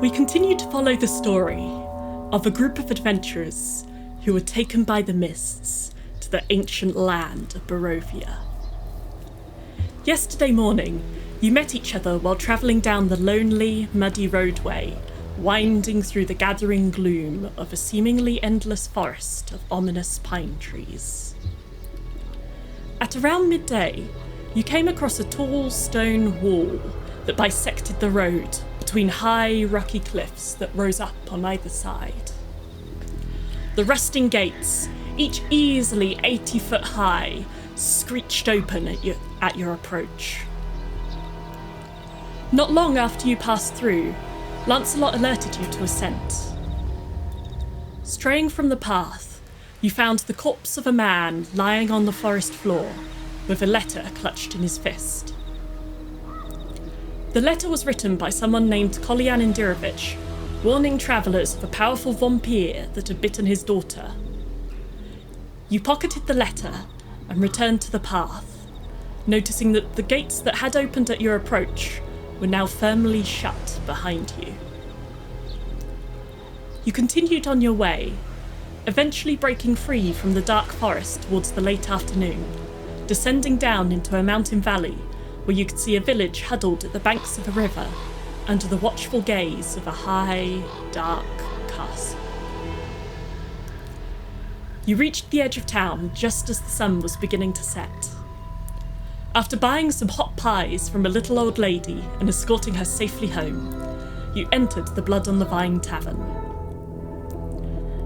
We continue to follow the story of a group of adventurers who were taken by the mists to the ancient land of Barovia. Yesterday morning, you met each other while travelling down the lonely, muddy roadway, winding through the gathering gloom of a seemingly endless forest of ominous pine trees. At around midday, you came across a tall stone wall that bisected the road between high, rocky cliffs that rose up on either side. The rusting gates, each easily 80 foot high, screeched open at your approach. Not long after you passed through, Lancelot alerted you to a scent. Straying from the path, you found the corpse of a man lying on the forest floor with a letter clutched in his fist. The letter was written by someone named Kolyan Indirovich, warning travellers of a powerful vampire that had bitten his daughter. You pocketed the letter and returned to the path, noticing that the gates that had opened at your approach were now firmly shut behind you. You continued on your way, eventually breaking free from the dark forest towards the late afternoon, descending down into a mountain valley where you could see a village huddled at the banks of a river under the watchful gaze of a high, dark castle. You reached the edge of town just as the sun was beginning to set. After buying some hot pies from a little old lady and escorting her safely home, you entered the Blood on the Vine tavern.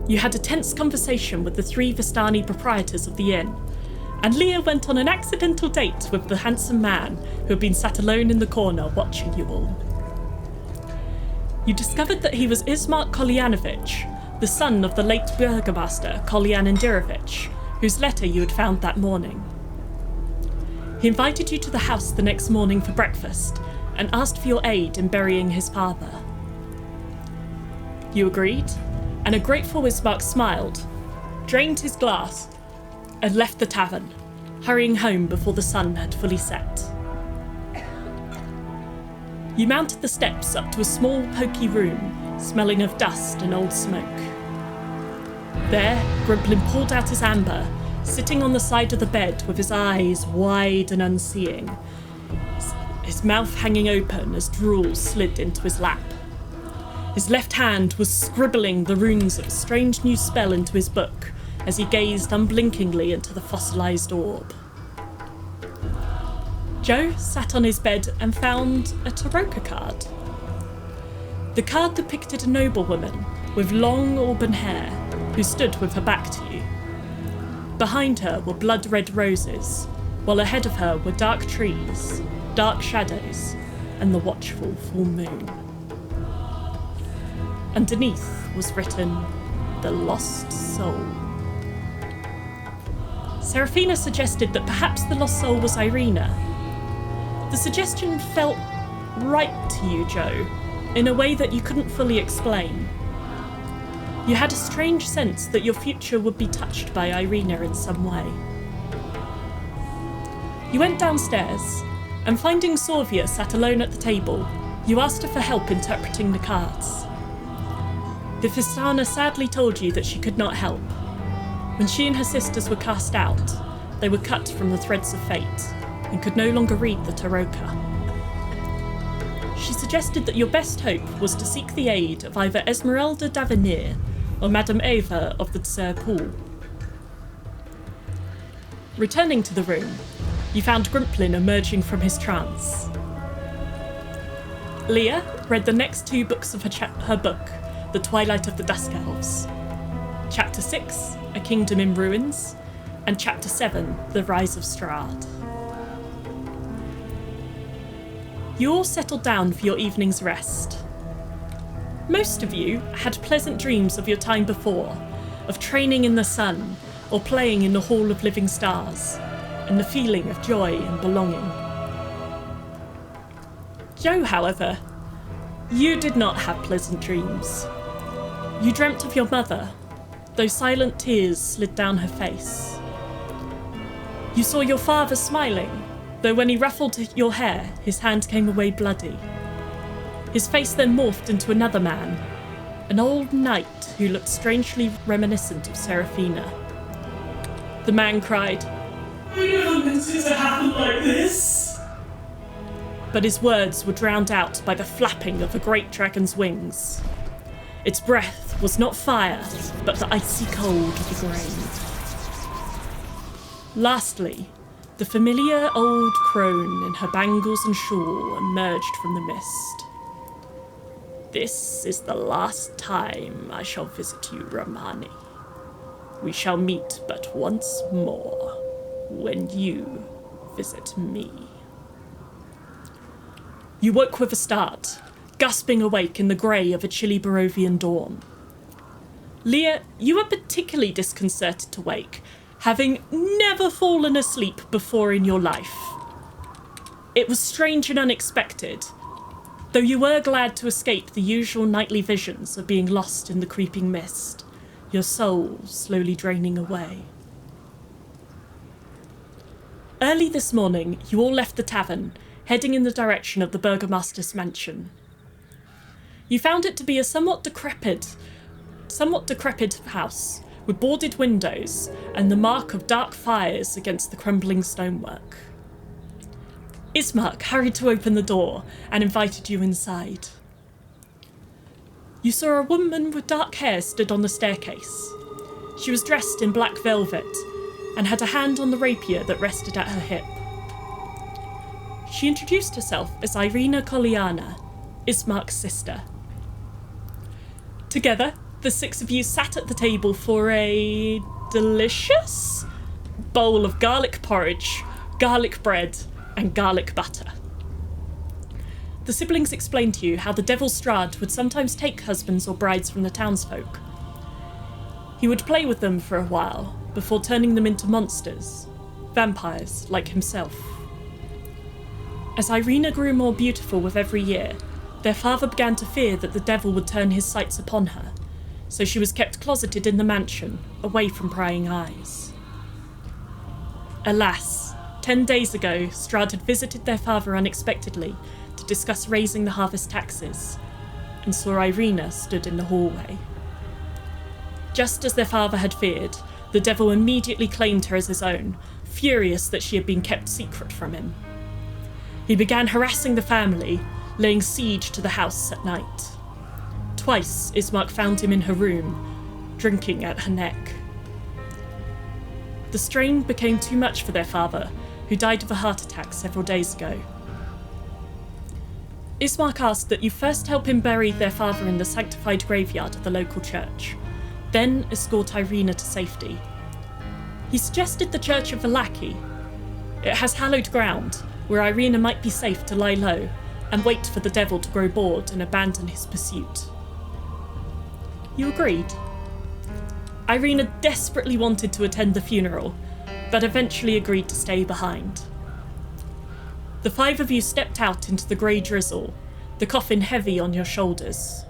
You had a tense conversation with the 3 Vistani proprietors of the inn, and Leah went on an accidental date with the handsome man who had been sat alone in the corner watching you all. You discovered that he was Ismark Kolyanovich, the son of the late burgomaster Kolyan Indirovich, whose letter you had found that morning. He invited you to the house the next morning for breakfast and asked for your aid in burying his father. You agreed, and a grateful Ismark smiled, drained his glass, and left the tavern, hurrying home before the sun had fully set. You mounted the steps up to a small, poky room, smelling of dust and old smoke. There, Grumplin pulled out his amber, sitting on the side of the bed with his eyes wide and unseeing, his mouth hanging open as drool slid into his lap. His left hand was scribbling the runes of a strange new spell into his book as he gazed unblinkingly into the fossilized orb. Joe sat on his bed and found a tarot card. The card depicted a noblewoman with long auburn hair who stood with her back to you. Behind her were blood-red roses, while ahead of her were dark trees, dark shadows, and the watchful full moon. Underneath was written, "The Lost Soul." Serafina suggested that perhaps the lost soul was Irina. The suggestion felt right to you, Joe, in a way that you couldn't fully explain. You had a strange sense that your future would be touched by Irina in some way. You went downstairs, and finding Sorvia sat alone at the table, you asked her for help interpreting the cards. The Vistana sadly told you that she could not help. When she and her sisters were cast out, they were cut from the threads of fate and could no longer read the Tarot-ka. She suggested that your best hope was to seek the aid of either Esmeralda d'Avenir or Madame Eva of the Tsir Pool. Returning to the room, you found Grumplin emerging from his trance. Leah read the next 2 books of her book, The Twilight of the Dusk Elves. Chapter 6, A Kingdom in Ruins, and Chapter 7, The Rise of Strahd. You all settled down for your evening's rest. Most of you had pleasant dreams of your time before, of training in the sun or playing in the Hall of Living Stars, and the feeling of joy and belonging. Joe, however, you did not have pleasant dreams. You dreamt of your mother, though silent tears slid down her face. You saw your father smiling, though when he ruffled your hair, his hand came away bloody. His face then morphed into another man, an old knight who looked strangely reminiscent of Seraphina. The man cried, "I never meant it to happen like this!" But his words were drowned out by the flapping of a great dragon's wings. Its breath was not fire, but the icy cold of the grave. Lastly, the familiar old crone in her bangles and shawl emerged from the mist. "This is the last time I shall visit you, Romani. We shall meet but once more, when you visit me." You woke with a start, gasping awake in the grey of a chilly Barovian dawn. Leah, you were particularly disconcerted to wake, having never fallen asleep before in your life. It was strange and unexpected, though you were glad to escape the usual nightly visions of being lost in the creeping mist, your soul slowly draining away. Early this morning, you all left the tavern, heading in the direction of the Burgomaster's mansion. You found it to be a somewhat decrepit house, with boarded windows and the mark of dark fires against the crumbling stonework. Ismark hurried to open the door and invited you inside. You saw a woman with dark hair stood on the staircase. She was dressed in black velvet and had a hand on the rapier that rested at her hip. She introduced herself as Irina Koliana, Ismark's sister. Together, the six of you sat at the table for a delicious bowl of garlic porridge, garlic bread, and garlic butter. The siblings explained to you how the Devil Strahd would sometimes take husbands or brides from the townsfolk. He would play with them for a while before turning them into monsters, vampires like himself. As Irina grew more beautiful with every year, their father began to fear that the devil would turn his sights upon her, so she was kept closeted in the mansion, away from prying eyes. Alas, 10 days ago, Strahd had visited their father unexpectedly to discuss raising the harvest taxes, and saw Irina stood in the hallway. Just as their father had feared, the devil immediately claimed her as his own, furious that she had been kept secret from him. He began harassing the family, laying siege to the house at night. Twice, Ismark found him in her room, drinking at her neck. The strain became too much for their father, who died of a heart attack several days ago. Ismark asked that you first help him bury their father in the sanctified graveyard of the local church, then escort Irina to safety. He suggested the Church of Vallaki. It has hallowed ground, where Irina might be safe to lie low and wait for the devil to grow bored and abandon his pursuit. You agreed. Irina desperately wanted to attend the funeral, but eventually agreed to stay behind. The 5 of you stepped out into the grey drizzle, the coffin heavy on your shoulders.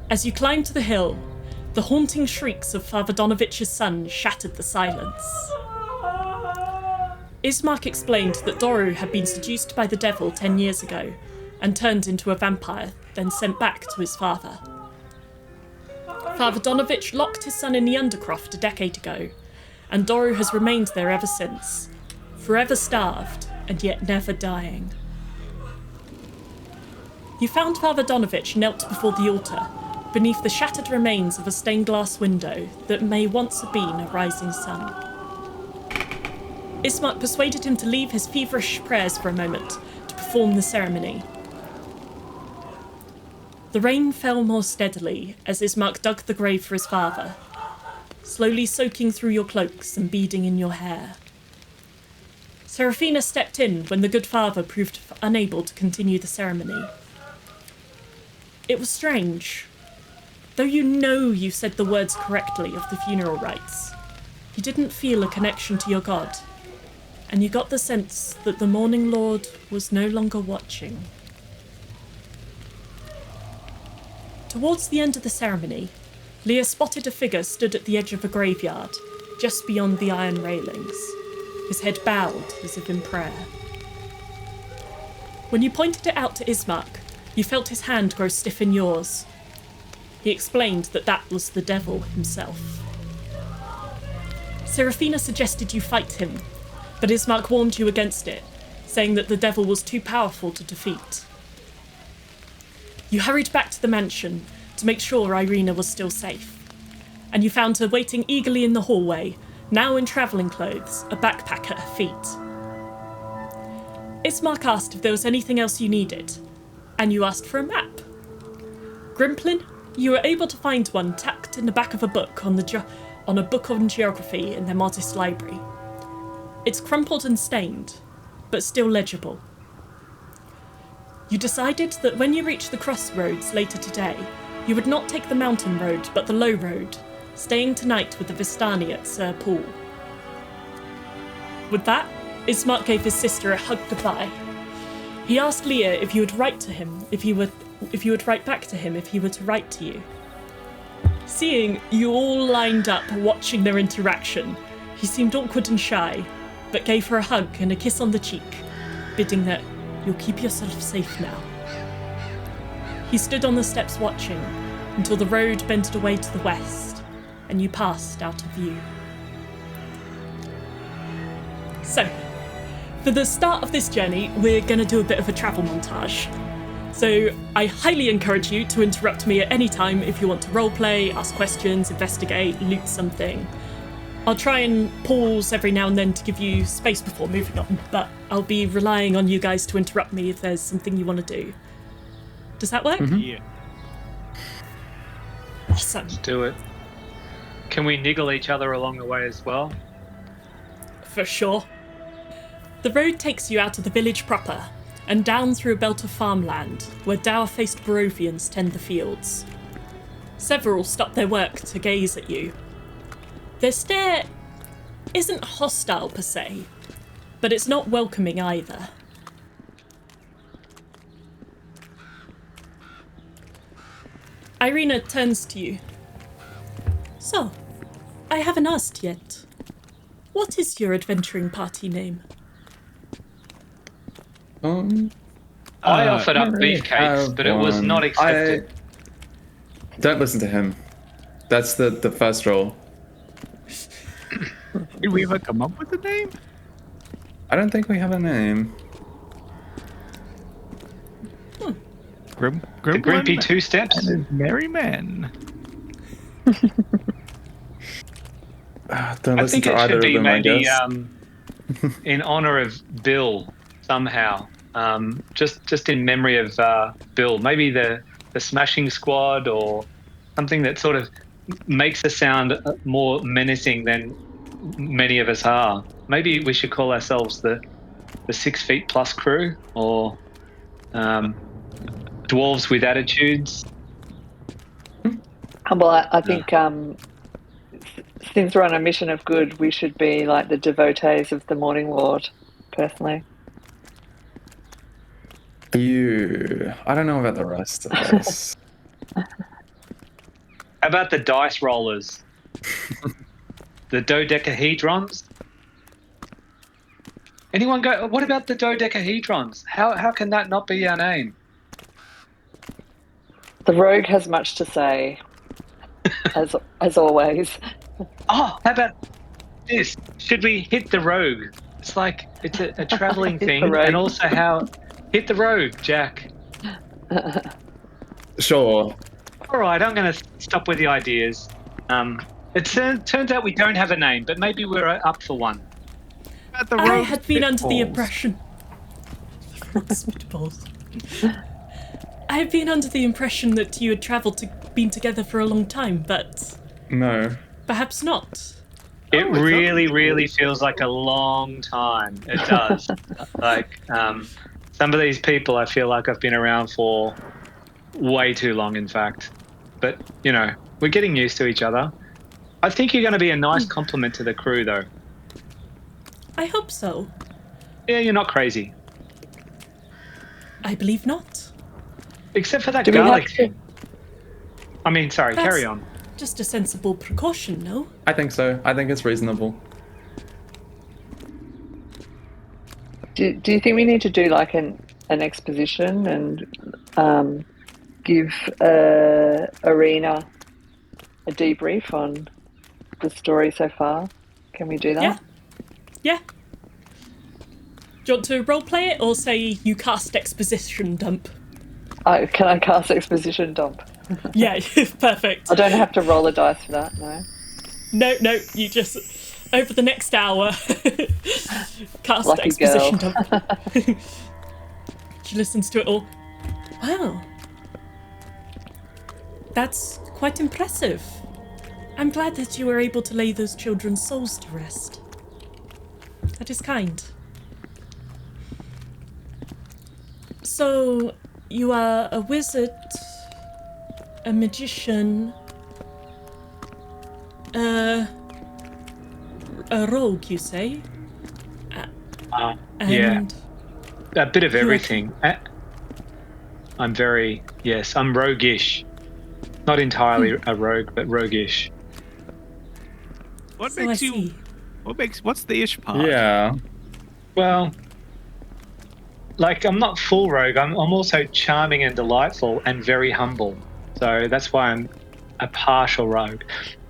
As you climbed the hill, the haunting shrieks of Father Donovich's son shattered the silence. Ismark explained that Doru had been seduced by the devil 10 years ago and turned into a vampire, then sent back to his father. Father Donovich locked his son in the Undercroft a decade ago, and Doru has remained there ever since, forever starved and yet never dying. You found Father Donovich knelt before the altar, beneath the shattered remains of a stained glass window that may once have been a rising sun. Ismark persuaded him to leave his feverish prayers for a moment to perform the ceremony. The rain fell more steadily as Ismark dug the grave for his father, slowly soaking through your cloaks and beading in your hair. Seraphina stepped in when the good father proved unable to continue the ceremony. It was strange. Though you said the words correctly of the funeral rites, you didn't feel a connection to your god, and you got the sense that the Morning Lord was no longer watching. Towards the end of the ceremony, Leah spotted a figure stood at the edge of a graveyard, just beyond the iron railings, his head bowed as if in prayer. When you pointed it out to Ismark, You felt his hand grow stiff in yours. He explained that that was the devil himself. Seraphina suggested you fight him, but Ismark warned you against it, saying that the devil was too powerful to defeat. You hurried back to the mansion to make sure Irina was still safe, and you found her waiting eagerly in the hallway, now in travelling clothes, a backpack at her feet. Ismark asked if there was anything else you needed, and you asked for a map. Grimplin, you were able to find one tucked in the back of a book on a book on geography in their modest library. It's crumpled and stained, but still legible. You decided that when you reached the crossroads later today, you would not take the mountain road, but the low road, staying tonight with the Vistani at Sir Paul. With that, Ismark gave his sister a hug goodbye. He asked Leah if you would write to him, if you would write back to him if he were to write to you. Seeing you all lined up watching their interaction, he seemed awkward and shy, but gave her a hug and a kiss on the cheek, bidding that you'll keep yourself safe now. He stood on the steps watching until the road bended away to the west, and you passed out of view. So, for the start of this journey, we're going to do a bit of a travel montage. So I highly encourage you to interrupt me at any time if you want to roleplay, ask questions, investigate, loot something. I'll try and pause every now and then to give you space before moving on, but I'll be relying on you guys to interrupt me if there's something you want to do. Does that work? Mm-hmm. Yeah. Awesome. Let's do it. Can we niggle each other along the way as well? For sure. The road takes you out of the village proper and down through a belt of farmland where dour-faced Barovians tend the fields. Several stop their work to gaze at you. Their stare isn't hostile per se, but it's not welcoming either. Irina turns to you. So, I haven't asked yet. What is your adventuring party name? I offered up beefcakes, but it was not accepted. Don't listen to him. That's the first rule. Did we ever come up with a name? I don't think we have a name. The Grimpy Two Steps? And his merry men. Don't I listen think to it either should be of them, I maybe guess. in honor of Bill somehow. Just in memory of Bill. Maybe the Smashing Squad or something that sort of makes us sound more menacing than many of us are. Maybe we should call ourselves the 6 feet plus crew, or dwarves with attitudes. Well, I think since we're on a mission of good, we should be like the devotees of the Morning Lord, personally. I don't know about the rest of this. How about the dice rollers? The dodecahedrons? Anyone go, what about the dodecahedrons? How can that not be our name? The rogue has much to say, as always. Oh, how about this? Should we hit the rogue? It's like, it's a travelling thing, and also how... Hit the rogue, Jack. Sure. All right, I'm going to stop with the ideas. It turns out we don't have a name, but maybe we're up for one. I had been under the impression... Spitballs. I had been under the impression that you had been together for a long time, but... No. Perhaps not. It really feels like a long time. It does. Like, some of these people I feel like I've been around for way too long, in fact. But, we're getting used to each other. I think you're going to be a nice compliment to the crew, though. I hope so. Yeah, you're not crazy. I believe not. Except for that garlic thing. I mean, sorry, That's carry on. Just a sensible precaution, no? I think so. I think it's reasonable. Do you think we need to do like an an exposition and give Arena a debrief on the story so far. Can we do that? Yeah. Yeah. Do you want to roleplay it or say you cast exposition dump? Can I cast exposition dump? Yeah, perfect. I don't have to roll a dice for that, no. No, you just, over the next hour, cast Lucky exposition girl. dump. She listens to it all. Wow. That's quite impressive. I'm glad that you were able to lay those children's souls to rest. That is kind. So, you are a wizard, a magician, a rogue, you say? Yeah, a bit of you are- everything. I'm roguish. Not entirely a rogue, but roguish. What So makes I you? see. What's the ish part? Yeah. Well, like, I'm not full rogue. I'm also charming and delightful and very humble. So that's why I'm a partial rogue.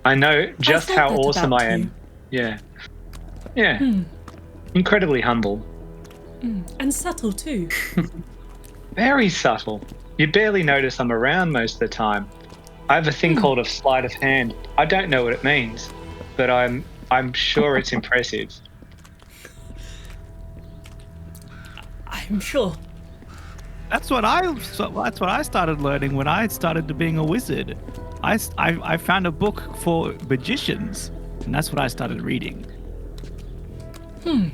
I know just thought how that awesome about I am. you. Yeah. Yeah. Incredibly humble. And subtle too. Very subtle. You barely notice I'm around most of the time. I have a thing called a sleight of hand. I don't know what it means, but I'm sure it's impressive. I'm sure. That's what I started learning when I started being a wizard. I found a book for magicians, and that's what I started reading. And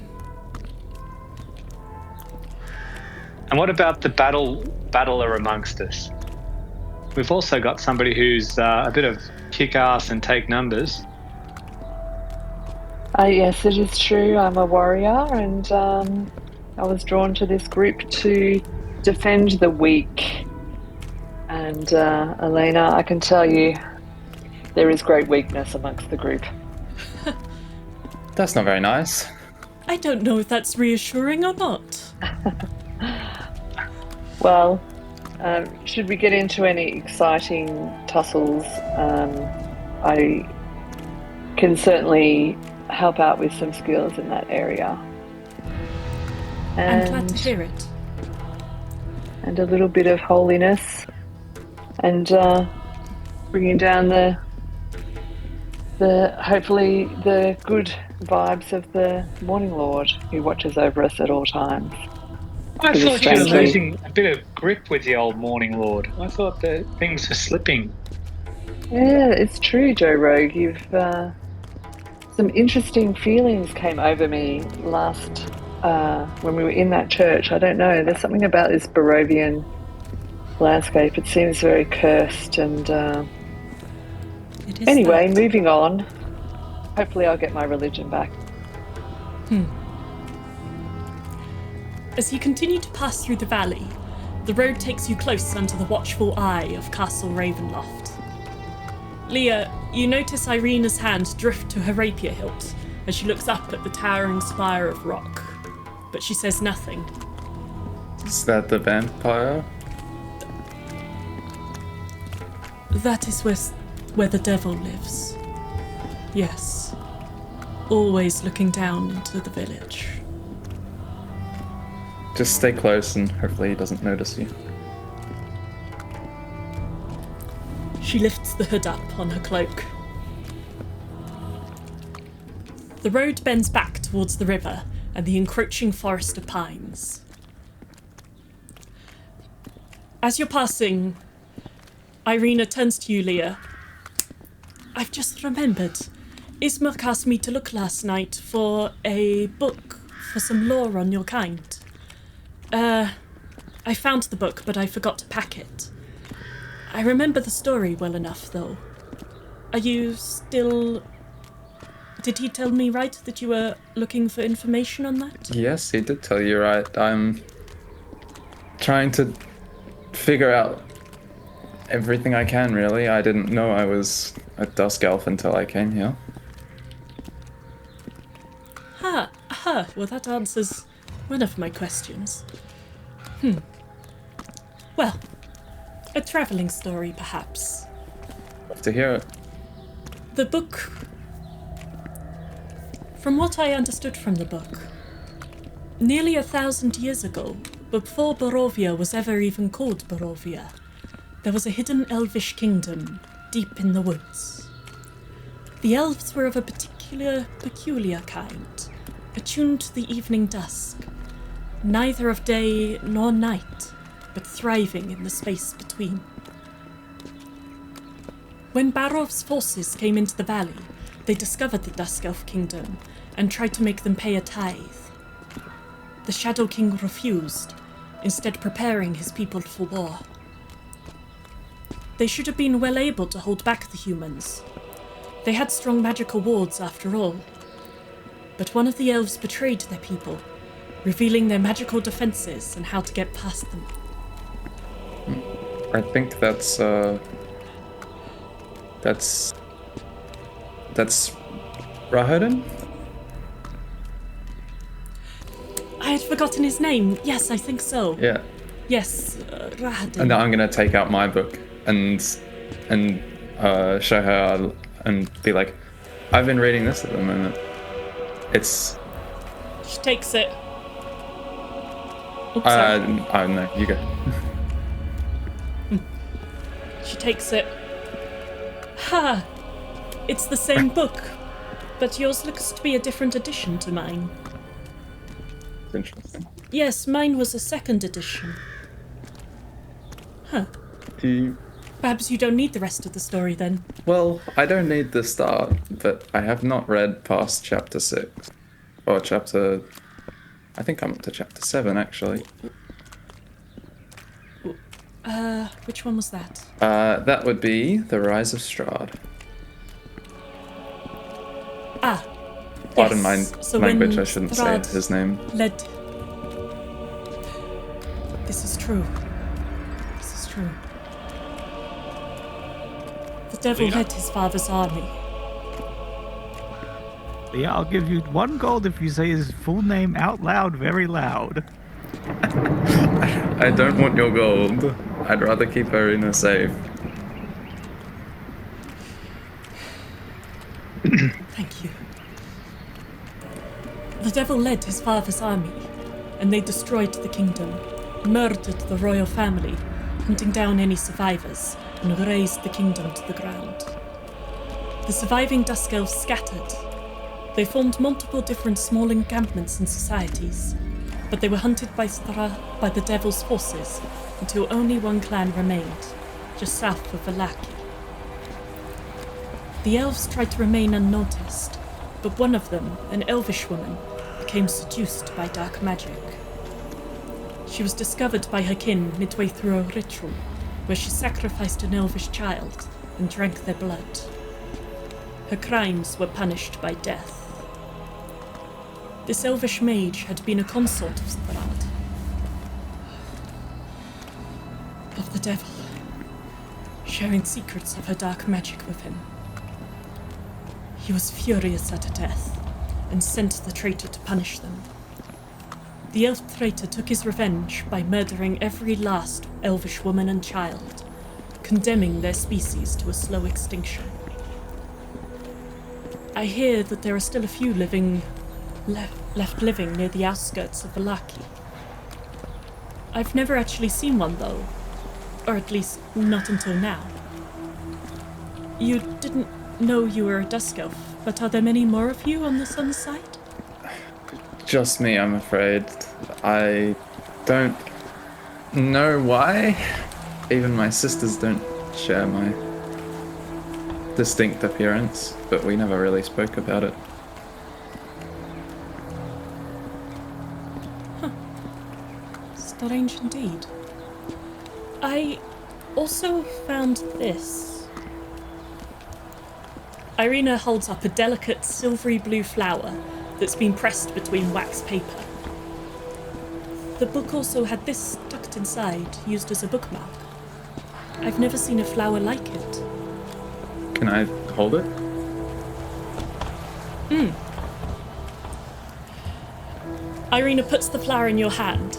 what about the battler amongst us? We've also got somebody who's a bit of kick-ass and take numbers. Yes, it is true. I'm a warrior, and I was drawn to this group to defend the weak. And Elena, I can tell you, there is great weakness amongst the group. That's not very nice. I don't know if that's reassuring or not. Well, should we get into any exciting tussles, I can certainly help out with some skills in that area. I'm glad to hear it. And a little bit of holiness, and bringing down the hopefully the good vibes of the Morning Lord who watches over us at all times. I Pretty thought you were strangely. losing a bit of grip with the old Morning Lord. I thought that things were slipping. Yeah, it's true, Joe Rogue. You've some interesting feelings came over me last when we were in that church. I don't know. There's something about this Barovian landscape. It seems very cursed. And It is anyway, that. moving on. Hopefully, I'll get my religion back. As you continue to pass through the valley, the road takes you close under the watchful eye of Castle Ravenloft. Leah, you notice Irina's hand drift to her rapier hilt as she looks up at the towering spire of rock, but she says nothing. Is that the vampire? That is where the devil lives. Yes. Always looking down into the village. Just stay close and hopefully he doesn't notice you. She lifts the hood up on her cloak. The road bends back towards the river and the encroaching forest of pines. As you're passing, Irina turns to you, Leah. I've just remembered. Ismark asked me to look last night for a book for some lore on your kind. I found the book, but I forgot to pack it. I remember the story well enough, though. Are you still... Did he tell me right that you were looking for information on that? Yes, he did tell you right. I'm trying to figure out everything I can, really. I didn't know I was a dusk elf until I came here. Well, that answers one of my questions. Well, a travelling story, perhaps. Love to hear it. The book... From what I understood from the book, nearly 1,000 years ago, before Barovia was ever even called Barovia, there was a hidden elvish kingdom deep in the woods. The elves were of a peculiar kind, attuned to the evening dusk, neither of day nor night, but thriving in the space between. When Barov's forces came into the valley, they discovered the Dusk Elf Kingdom and tried to make them pay a tithe. The Shadow King refused, instead preparing his people for war. They should have been well able to hold back the humans. They had strong magical wards after all. But one of the elves betrayed their people, revealing their magical defenses and how to get past them. I think that's Rahadin? I had forgotten his name. Yes, I think so. Yeah. Yes, Rahadin. And I'm gonna take out my book and show her and be like, I've been reading this at the moment. It's. She takes it. Oops, sorry. No, you go. She takes it. Ha! It's the same book, but yours looks to be a different edition to mine. It's interesting. Yes, mine was a second edition. Huh. Perhaps you don't need the rest of the story then. Well, I don't need the start, but I have not read past chapter 6. Or chapter... I think I'm up to chapter 7, actually. Which one was that? That would be The Rise of Strahd. Ah. Pardon yes. my So language, when I shouldn't say Strahd his name. led... This is true. This is true. The devil led his father's army. Yeah, I'll give you 1 gold if you say his full name out loud, very loud. I don't want your gold. I'd rather keep her in a safe. Thank you. The devil led his father's army, and they destroyed the kingdom, murdered the royal family, hunting down any survivors, and razed the kingdom to the ground. The surviving Dusk Elves scattered. They formed multiple different small encampments and societies, but they were hunted by the devil's forces until only one clan remained, just south of Vallaki. The elves tried to remain unnoticed, but one of them, an elvish woman, became seduced by dark magic. She was discovered by her kin midway through a ritual, where she sacrificed an elvish child and drank their blood. Her crimes were punished by death. This elvish mage had been a consort of Strahd, of the devil, sharing secrets of her dark magic with him. He was furious at her death and sent the traitor to punish them. The elf traitor took his revenge by murdering every last elvish woman and child, condemning their species to a slow extinction. I hear that there are still a few left living near the outskirts of Vallaki. I've never actually seen one, though. Or at least, not until now. You didn't know you were a Dusk Elf, but are there many more of you on the Sun's side? Just me, I'm afraid. I don't know why. Even my sisters don't share my distinct appearance, but we never really spoke about it. Strange indeed. I also found this. Irina holds up a delicate silvery blue flower that's been pressed between wax paper. The book also had this tucked inside, used as a bookmark. I've never seen a flower like it. Can I hold it? Irina puts the flower in your hand,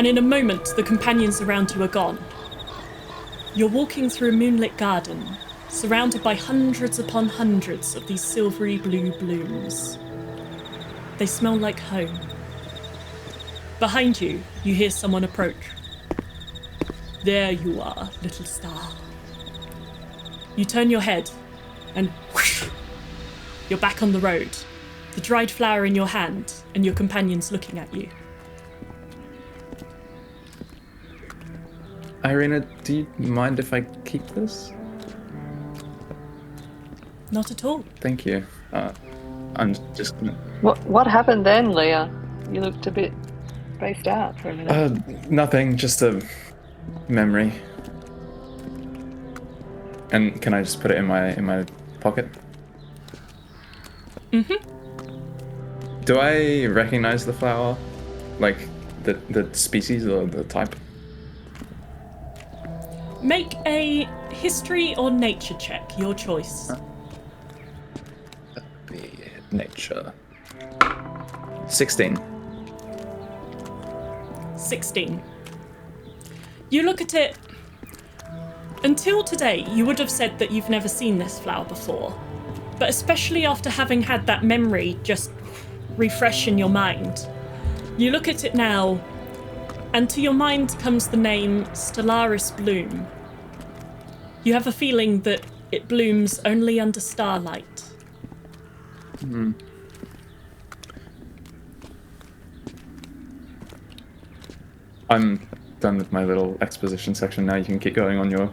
and in a moment the companions around you are gone. You're walking through a moonlit garden, surrounded by hundreds upon hundreds of these silvery blue blooms. They smell like home. Behind you, you hear someone approach. There you are, little star. You turn your head, and whoosh, you're back on the road, the dried flower in your hand, and your companions looking at you. Irina, do you mind if I keep this? Not at all. Thank you. I'm just gonna... What happened then, Leah? You looked a bit spaced out for a minute. Nothing, just a memory. And can I just put it in my pocket? Mm-hmm. Do I recognize the flower? Like the species or the type? Make a history or nature check, your choice. That would be nature. 16. 16. You look at it. Until today, you would have said that you've never seen this flower before. But especially after having had that memory just refresh in your mind, you look at it now, and to your mind comes the name Stellaris Bloom. You have a feeling that it blooms only under starlight. I'm done with my little exposition section now. You can keep going on your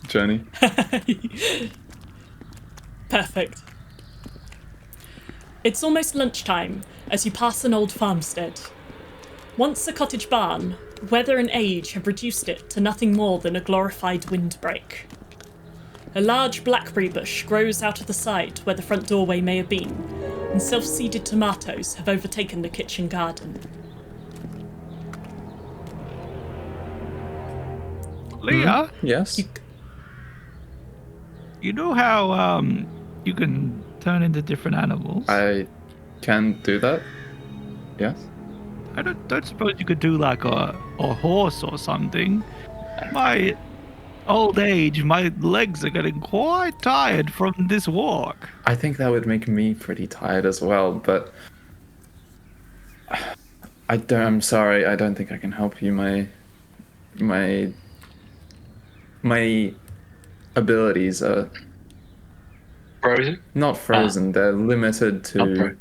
journey. Perfect. It's almost lunchtime as you pass an old farmstead. Once a cottage barn, weather and age have reduced it to nothing more than a glorified windbreak. A large blackberry bush grows out of the side where the front doorway may have been, and self-seeded tomatoes have overtaken the kitchen garden. Leah, Yes? you know how you can turn into different animals? I can do that. Yes? I don't suppose you could do like a horse or something. My old age, my legs are getting quite tired from this walk. I think that would make me pretty tired as well, but I'm sorry, I don't think I can help you. My abilities are Frozen? not frozen, they're limited to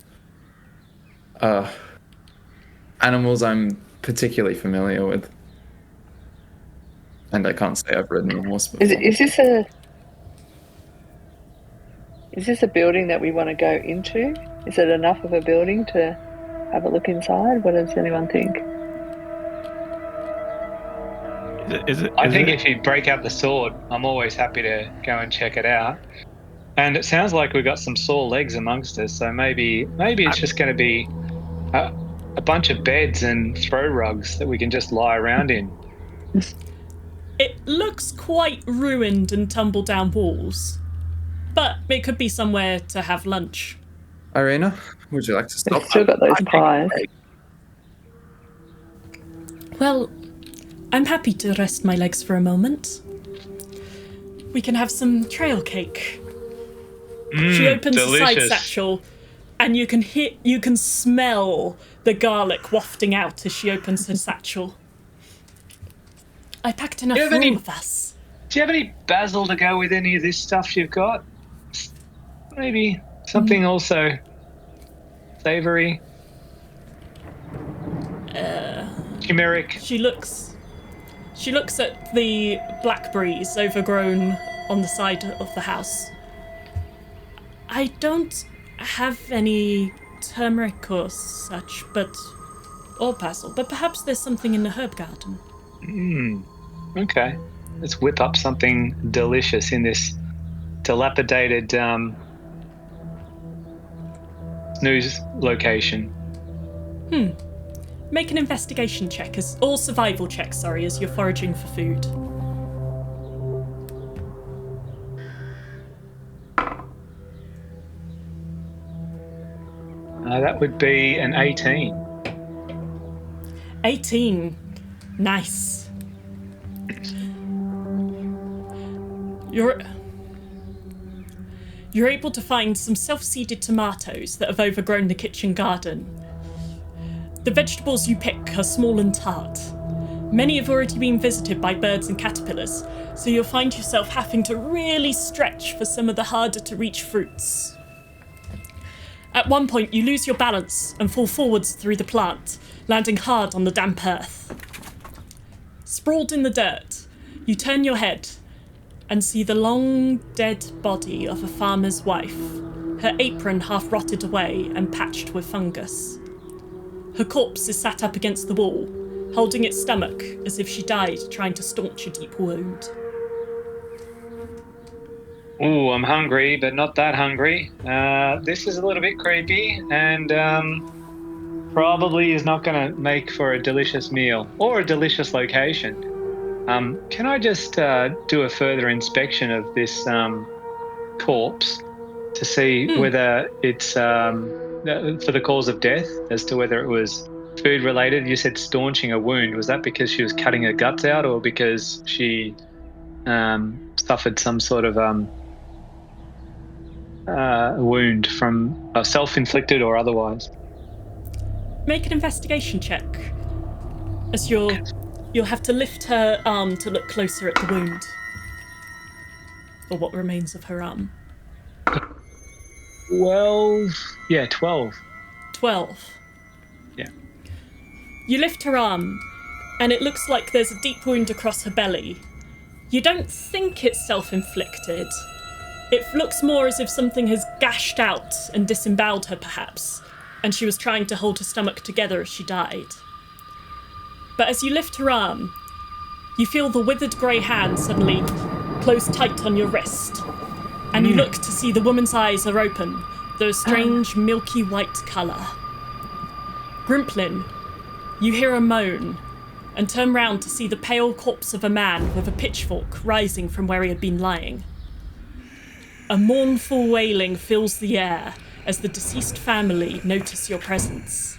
animals I'm particularly familiar with. And I can't say I've ridden a horse before. Is this a building that we want to go into? Is it enough of a building to have a look inside? What does anyone think? I think if you break out the sword, I'm always happy to go and check it out. And it sounds like we've got some sore legs amongst us, so maybe it's just going to be a bunch of beds and throw rugs that we can just lie around in. It looks quite ruined and tumble down walls, but it could be somewhere to have lunch. Irina, would you like to stop? We've still got those pies. Well, I'm happy to rest my legs for a moment. We can have some trail cake. She opens the side delicious. satchel, and you can smell the garlic wafting out as she opens her satchel. I packed enough for all of us. Do you have any basil to go with any of this stuff you've got? Maybe something also savoury? Turmeric? She looks at the blackberries overgrown on the side of the house. I don't have any turmeric or such, or basil, but perhaps there's something in the herb garden. Okay. Let's whip up something delicious in this dilapidated snooze location. Make an investigation check, or survival check, as you're foraging for food. That would be an 18. 18. Nice. You're able to find some self-seeded tomatoes that have overgrown the kitchen garden. The vegetables you pick are small and tart. Many have already been visited by birds and caterpillars, so you'll find yourself having to really stretch for some of the harder to reach fruits. At one point, you lose your balance and fall forwards through the plant, landing hard on the damp earth. Sprawled in the dirt, you turn your head and see the long, dead body of a farmer's wife, her apron half rotted away and patched with fungus. Her corpse is sat up against the wall, holding its stomach as if she died trying to staunch a deep wound. Ooh, I'm hungry, but not that hungry. This is a little bit creepy, and probably is not going to make for a delicious meal or a delicious location. Can I just do a further inspection of this corpse to see whether it's for the cause of death, as to whether it was food related? You said staunching a wound. Was that because she was cutting her guts out, or because she suffered some sort of wound from self-inflicted or otherwise? Make an investigation check, as you'll have to lift her arm to look closer at the wound, or what remains of her arm. 12. Yeah, 12. 12. Yeah. You lift her arm, and it looks like there's a deep wound across her belly. You don't think it's self-inflicted. It looks more as if something has gashed out and disemboweled her, perhaps, and she was trying to hold her stomach together as she died. But as you lift her arm, you feel the withered grey hand suddenly close tight on your wrist, and you look to see the woman's eyes are open, though a strange milky white colour. Grimplin, you hear a moan, and turn round to see the pale corpse of a man with a pitchfork rising from where he had been lying. A mournful wailing fills the air as the deceased family notice your presence.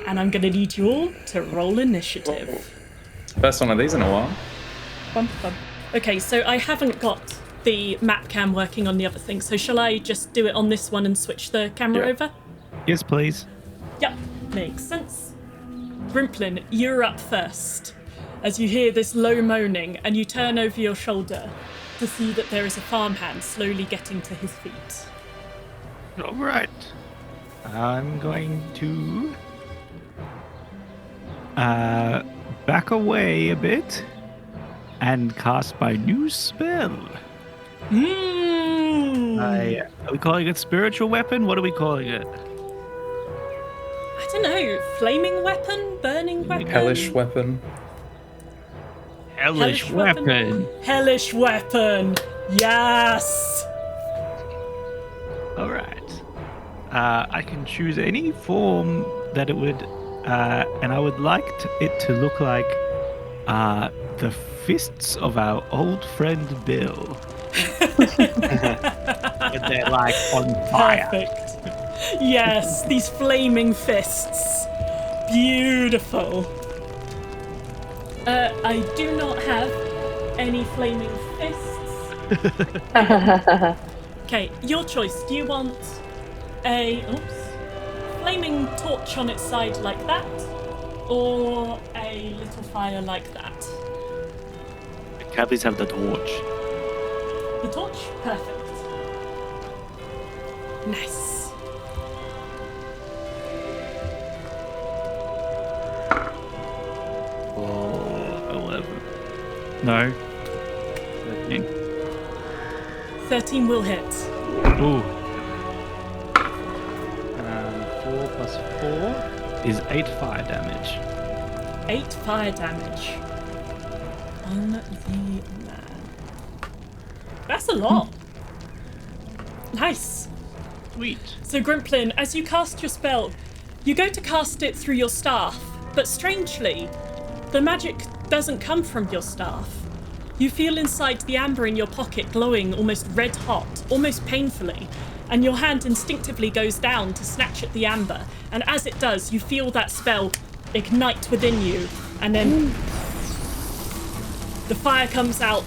And I'm going to need you all to roll initiative. First one of these in a while. Bum, bum. Okay, so I haven't got the map cam working on the other thing, so shall I just do it on this one and switch the camera over? Yes, please. Yep, makes sense. Grimplin, you're up first, as you hear this low moaning and you turn over your shoulder to see that there is a farmhand slowly getting to his feet. All right. I'm going to back away a bit and cast my new spell. Are we calling it spiritual weapon? What are we calling it? I don't know. Flaming weapon? Burning weapon? Hellish weapon. Hellish weapon. Hellish weapon. Yes. All right. I can choose any form that it would, and I would like it to look like the fists of our old friend Bill. But they're like on fire. Perfect. Yes, these flaming fists. Beautiful. I do not have any flaming fists. Okay, your choice. Do you want a flaming torch on its side like that, or a little fire like that? Can I please have the torch? The torch? Perfect. Nice. Oh, 11. No. 13. 13 will hit. Ooh. 4 plus 4 is 8 fire damage. 8 fire damage on the man. That's a lot. Nice. Sweet. So Grimplin, as you cast your spell, you go to cast it through your staff, but strangely, the magic doesn't come from your staff. You feel inside the amber in your pocket glowing almost red hot, almost painfully, and your hand instinctively goes down to snatch at the amber, and as it does, you feel that spell ignite within you, and then the fire comes out,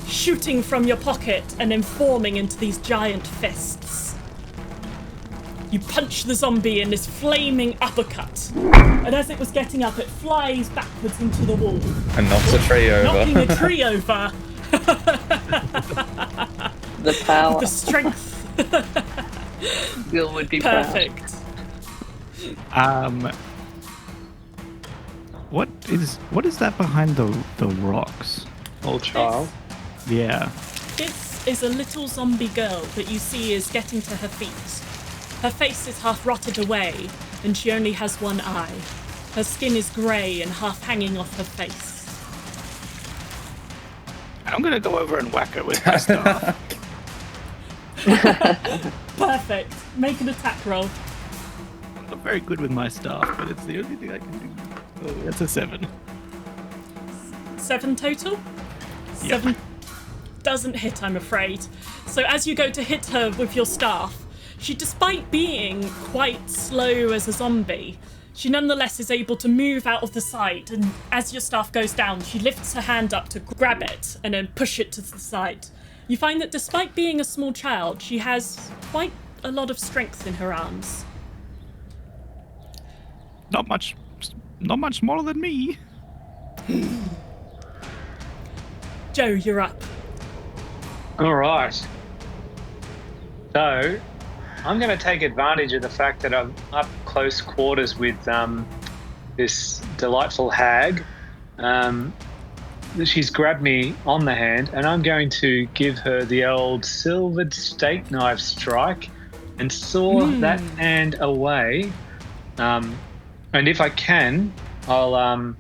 shooting from your pocket and then forming into these giant fists. You punch the zombie in this flaming uppercut, and as it was getting up, it flies backwards into the wall, And knocks a tree over. knocking a tree over. The power. The strength. Bill would be proud. Perfect. What is that behind the rocks? Old child. Yeah. This is a little zombie girl that you see is getting to her feet. Her face is half rotted away, and she only has one eye. Her skin is grey and half hanging off her face. I'm gonna go over and whack her with my staff. Perfect. Make an attack roll. I'm not very good with my staff, but it's the only thing I can do. Oh, that's a 7. 7 total? 7 doesn't hit, I'm afraid. So as you go to hit her with your staff, she, despite being quite slow as a zombie, she nonetheless is able to move out of the side, and as your staff goes down, she lifts her hand up to grab it and then push it to the side. You find that despite being a small child, she has quite a lot of strength in her arms. Not much smaller than me. Joe, you're up. All right. So, I'm going to take advantage of the fact that I'm up close quarters with this delightful hag. She's grabbed me on the hand, and I'm going to give her the old silvered steak knife strike and saw that hand away. And if I can, I'll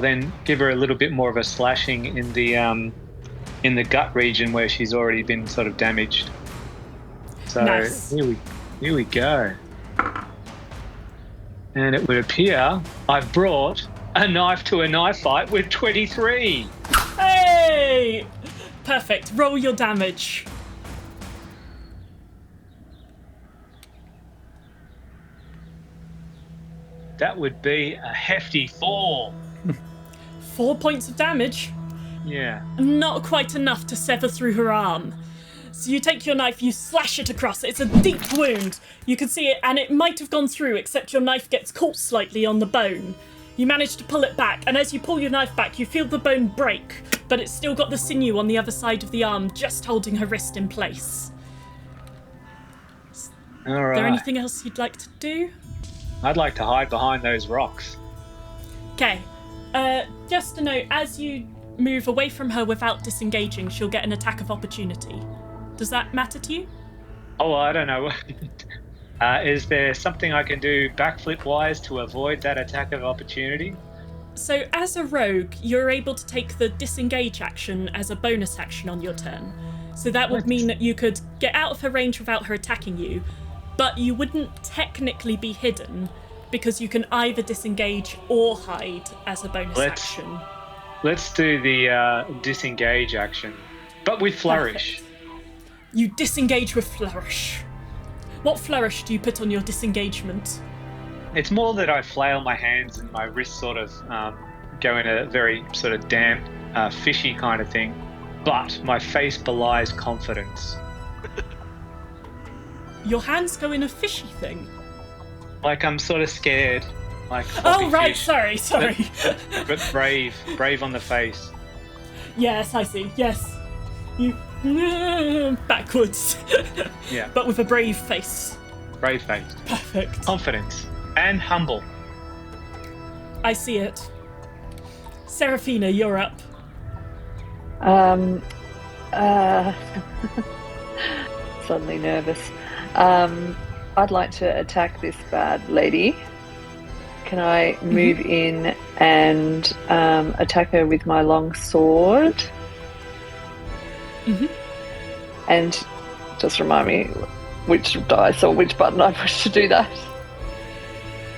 then give her a little bit more of a slashing in the gut region where she's already been sort of damaged. So Nice. here we go. And it would appear I've brought a knife to a knife fight with 23. Hey! Perfect. Roll your damage. That would be a hefty 4. 4 points of damage. Yeah. Not quite enough to sever through her arm. So you take your knife, you slash it across. It's a deep wound. You can see it, and it might have gone through, except your knife gets caught slightly on the bone. You manage to pull it back, and as you pull your knife back, you feel the bone break, but it's still got the sinew on the other side of the arm, just holding her wrist in place. All Is there right. anything else you'd like to do? I'd like to hide behind those rocks. Okay. Just a note, as you move away from her without disengaging, she'll get an attack of opportunity. Does that matter to you? Oh, I don't know. Is there something I can do backflip-wise to avoid that attack of opportunity? So as a rogue, you're able to take the disengage action as a bonus action on your turn. So that would mean that you could get out of her range without her attacking you, but you wouldn't technically be hidden because you can either disengage or hide as a bonus action. Let's do the disengage action, but with flourish. Perfect. You disengage with flourish. What flourish do you put on your disengagement? It's more that I flail my hands and my wrists sort of go in a very sort of damp, fishy kind of thing, but my face belies confidence. Your hands go in a fishy thing. Like I'm sort of scared. Like Oh, floppy right, fish, sorry. but brave on the face. Yes, I see, yes. You backwards. Yeah. But with a brave face. Brave face. Perfect. Confidence. And humble. I see it. Seraphina, you're up. Suddenly nervous. I'd like to attack this bad lady. Can I move in and attack her with my long sword? Mm-hmm. And just remind me which dice or which button I push to do that.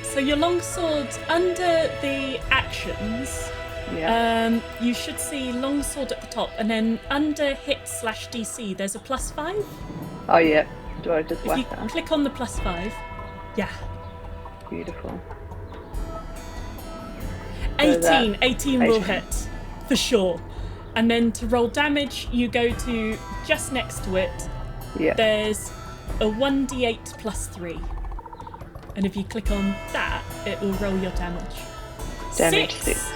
So your longsword, under the actions, Yeah. you should see longsword at the top, and then under hit/DC, there's a +5. Oh, yeah. Do I just If you whack that? click on the +5, yeah. Beautiful. that- 18 will hit, for sure. And then to roll damage, you go to just next to it. Yeah. There's a 1d8 plus 3. And if you click on that, it will roll your damage. Damage 6.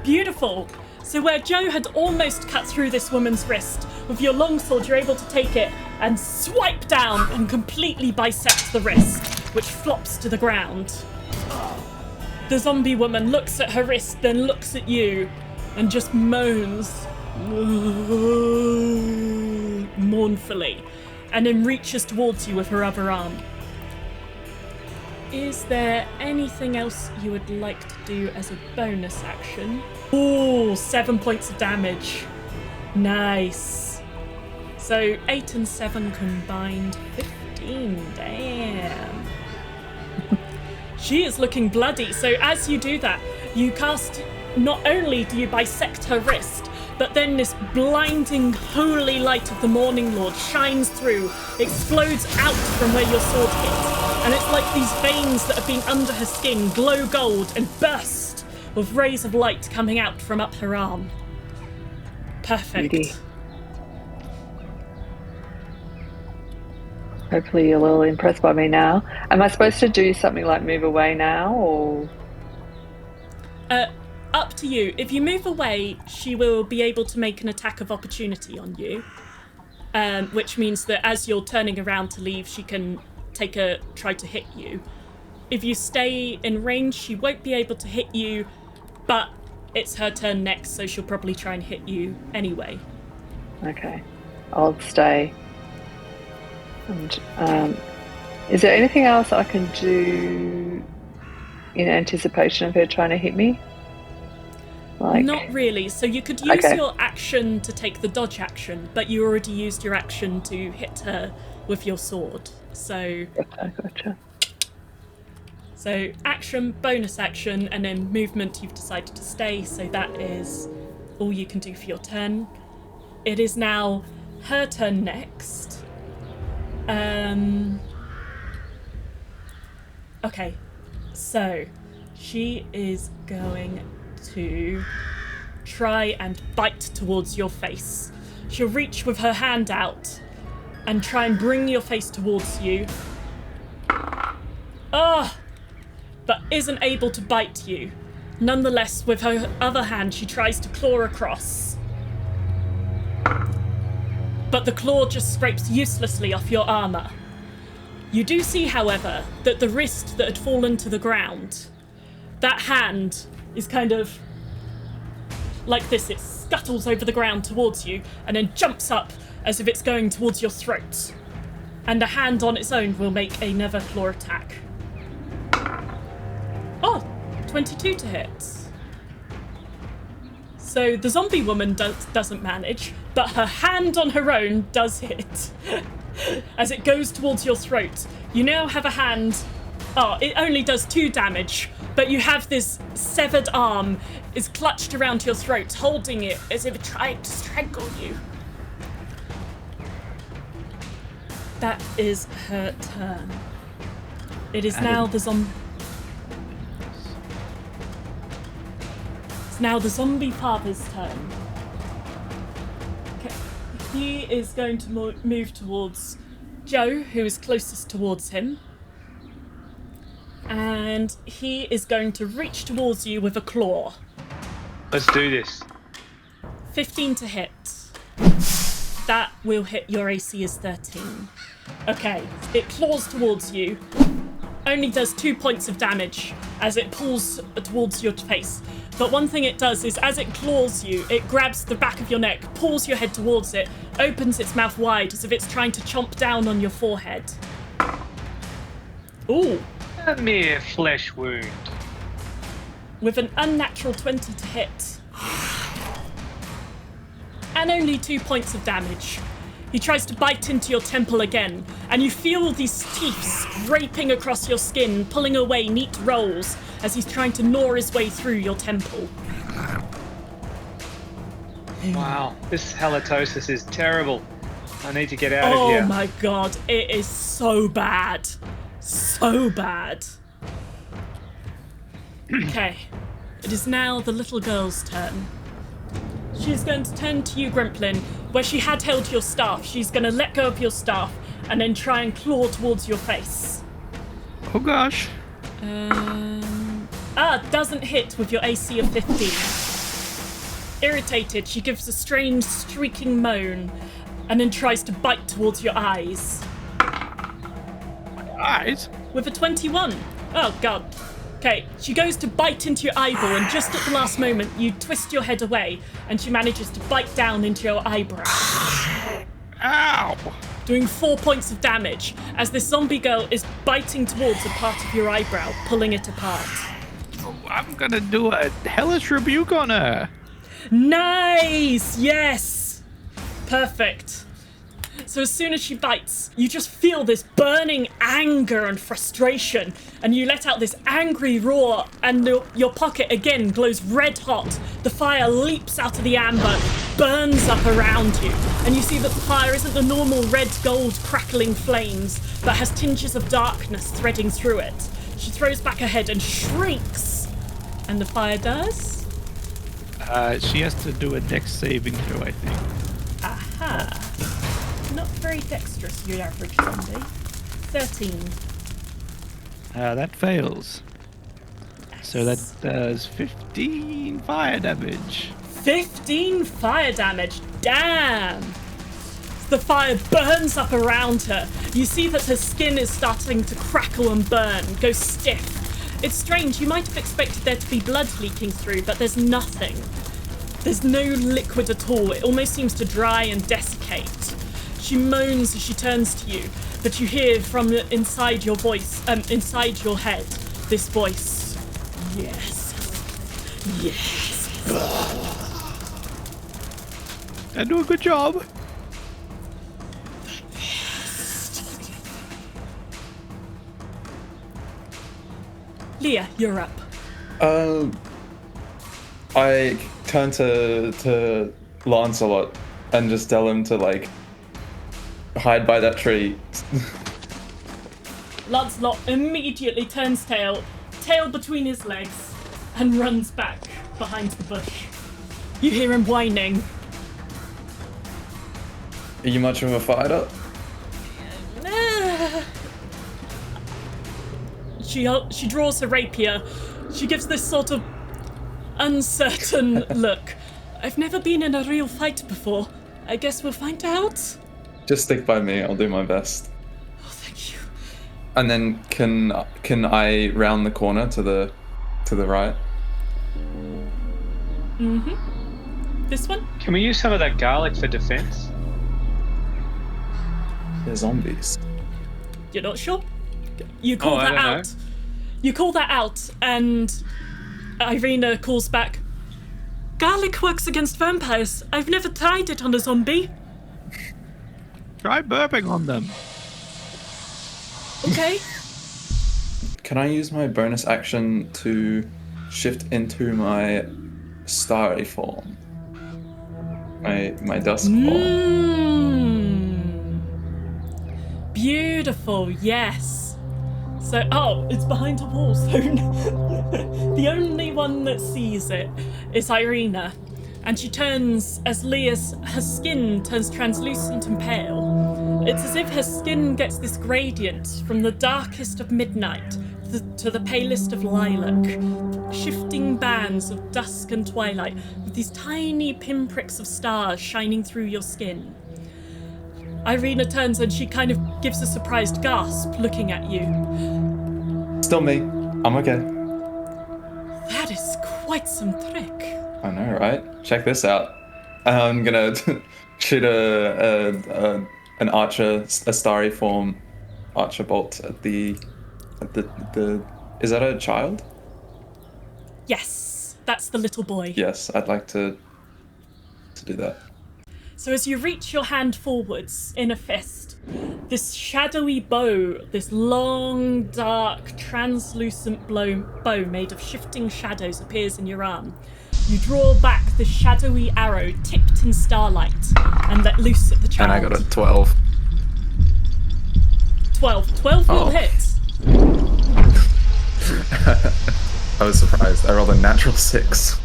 Beautiful. So where Joe had almost cut through this woman's wrist, with your longsword you're able to take it and swipe down and completely bisect the wrist, which flops to the ground. The zombie woman looks at her wrist, then looks at you, and just moans mournfully, and then reaches towards you with her other arm. Is there anything else you would like to do as a bonus action? Ooh, 7 points of damage. Nice. So 8 and 7 combined, 15. Damn. She is looking bloody. So as you do that, you cast, not only do you bisect her wrist, but then this blinding holy light of the Morning Lord shines through, explodes out from where your sword hit, and it's like these veins that have been under her skin glow gold and burst with rays of light coming out from up her arm. Perfect. Beauty. Hopefully you're a little impressed by me now. Am I supposed to do something like move away now, or? Up to you. If you move away, she will be able to make an attack of opportunity on you, which means that as you're turning around to leave, she can try to hit you. If you stay in range, she won't be able to hit you, but it's her turn next, so she'll probably try and hit you anyway. Okay, I'll stay. And is there anything else I can do in anticipation of her trying to hit me? Like, not really. So you could use Okay. your action to take the dodge action, but you already used your action to hit her with your sword. So Gotcha. So action, bonus action, and then movement, you've decided to stay, so that is all you can do for your turn. It is now her turn next. Okay, so she is going to try and bite towards your face. She'll reach with her hand out and try and bring your face towards you. But isn't able to bite you. Nonetheless, with her other hand, she tries to claw across. But the claw just scrapes uselessly off your armor. You do see, however, that the wrist that had fallen to the ground, that hand is kind of like this. It scuttles over the ground towards you and then jumps up as if it's going towards your throat. And a hand on its own will make another claw attack. 22 to hit. So the zombie woman doesn't manage, but her hand on her own does hit. As it goes towards your throat, you now have a hand. It only does 2 damage, but you have this severed arm is clutched around your throat, holding it as if it tried to strangle you. That is her turn. It is now the zombie. It's now the zombie father's turn. Okay. He is going to move towards Joe, who is closest towards him. And he is going to reach towards you with a claw. Let's do this. 15 to hit. That will hit. Your AC is 13. Okay, it claws towards you. Only does 2 points of damage as it pulls towards your face. But one thing it does is as it claws you, it grabs the back of your neck, pulls your head towards it, opens its mouth wide as if it's trying to chomp down on your forehead. Ooh. A mere flesh wound. With an unnatural 20 to hit. And only 2 points of damage. He tries to bite into your temple again, and you feel these teeth scraping across your skin, pulling away neat rolls as he's trying to gnaw his way through your temple. Wow, this halitosis is terrible. I need to get out of here. Oh my god, it is so bad. So bad. Okay. It is now the little girl's turn. She's going to turn to you, Grimplin, where she had held your staff. She's going to let go of your staff and then try and claw towards your face. Oh gosh. Doesn't hit with your AC of 15. Irritated, she gives a strange, streaking moan and then tries to bite towards your eyes. Eyes? With a 21. Oh, God. Okay, she goes to bite into your eyeball, and just at the last moment, you twist your head away, and she manages to bite down into your eyebrow. Ow! Doing 4 points of damage as this zombie girl is biting towards a part of your eyebrow, pulling it apart. Oh, I'm gonna do a hellish rebuke on her. Nice! Yes! Perfect. So as soon as she bites, you just feel this burning anger and frustration, and you let out this angry roar, and your pocket again glows red hot. The fire leaps out of the amber, burns up around you, and you see that the fire isn't the normal red gold crackling flames, but has tinges of darkness threading through it. She throws back her head and shrieks, and the fire does? She has to do a dex saving throw, I think. Aha. Not very dexterous, your average zombie. 13. That fails. So that does 15 fire damage. 15 fire damage. Damn! The fire burns up around her. You see that her skin is starting to crackle and burn, go stiff. It's strange, you might have expected there to be blood leaking through, but there's nothing. There's no liquid at all. It almost seems to dry and desiccate. She moans as she turns to you, but you hear from inside your voice, inside your head, this voice. Yes. Yes. I do a good job. Leah, you're up. I turn to Lancelot and just tell him to, like, hide by that tree. Lancelot immediately turns tail between his legs, and runs back behind the bush. You hear him whining. Are you much of a fighter? She draws her rapier. She gives this sort of uncertain look. I've never been in a real fight before. I guess we'll find out. Just stick by me. I'll do my best. Oh, thank you. And then can I round the corner to the right? Mm-hmm. This one? Can we use some of that garlic for defense? They're zombies. You're not sure? You call I that don't out. know. You call that out, and Irina calls back. Garlic works against vampires. I've never tried it on a zombie. Try burping on them. Okay. Can I use my bonus action to shift into my starry form? My dusk form. Beautiful, yes. So, it's behind a wall, so the only one that sees it is Irina. And she turns as her skin turns translucent and pale. It's as if her skin gets this gradient from the darkest of midnight to the palest of lilac. Shifting bands of dusk and twilight with these tiny pinpricks of stars shining through your skin. Irina turns and she kind of gives a surprised gasp looking at you. Still me. I'm okay. That is quite some trick. I know, right? Check this out. I'm gonna shoot an archer, a starry form archer bolt at the. Is that a child? Yes, that's the little boy. Yes, I'd like to do that. So as you reach your hand forwards in a fist, this shadowy bow, this long, dark, translucent bow made of shifting shadows appears in your arm. You draw back the shadowy arrow tipped in starlight and let loose at the child. And I got a 12. 12 will hit. I was surprised. I rolled a natural 6.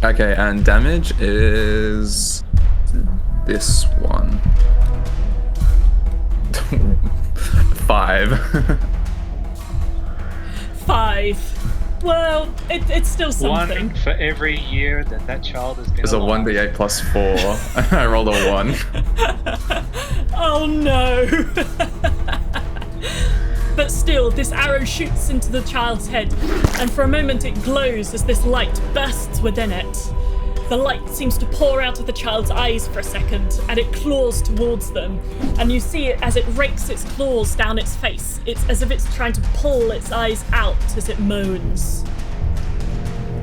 Okay, and damage is this one. 5. 5. Well, it's still something. One for every year that child has been It's a alive. 1d8 plus 4. I rolled a 1. Oh no! But still, this arrow shoots into the child's head, and for a moment it glows as this light bursts within it. The light seems to pour out of the child's eyes for a second, and it claws towards them. And you see it as it rakes its claws down its face. It's as if it's trying to pull its eyes out as it moans.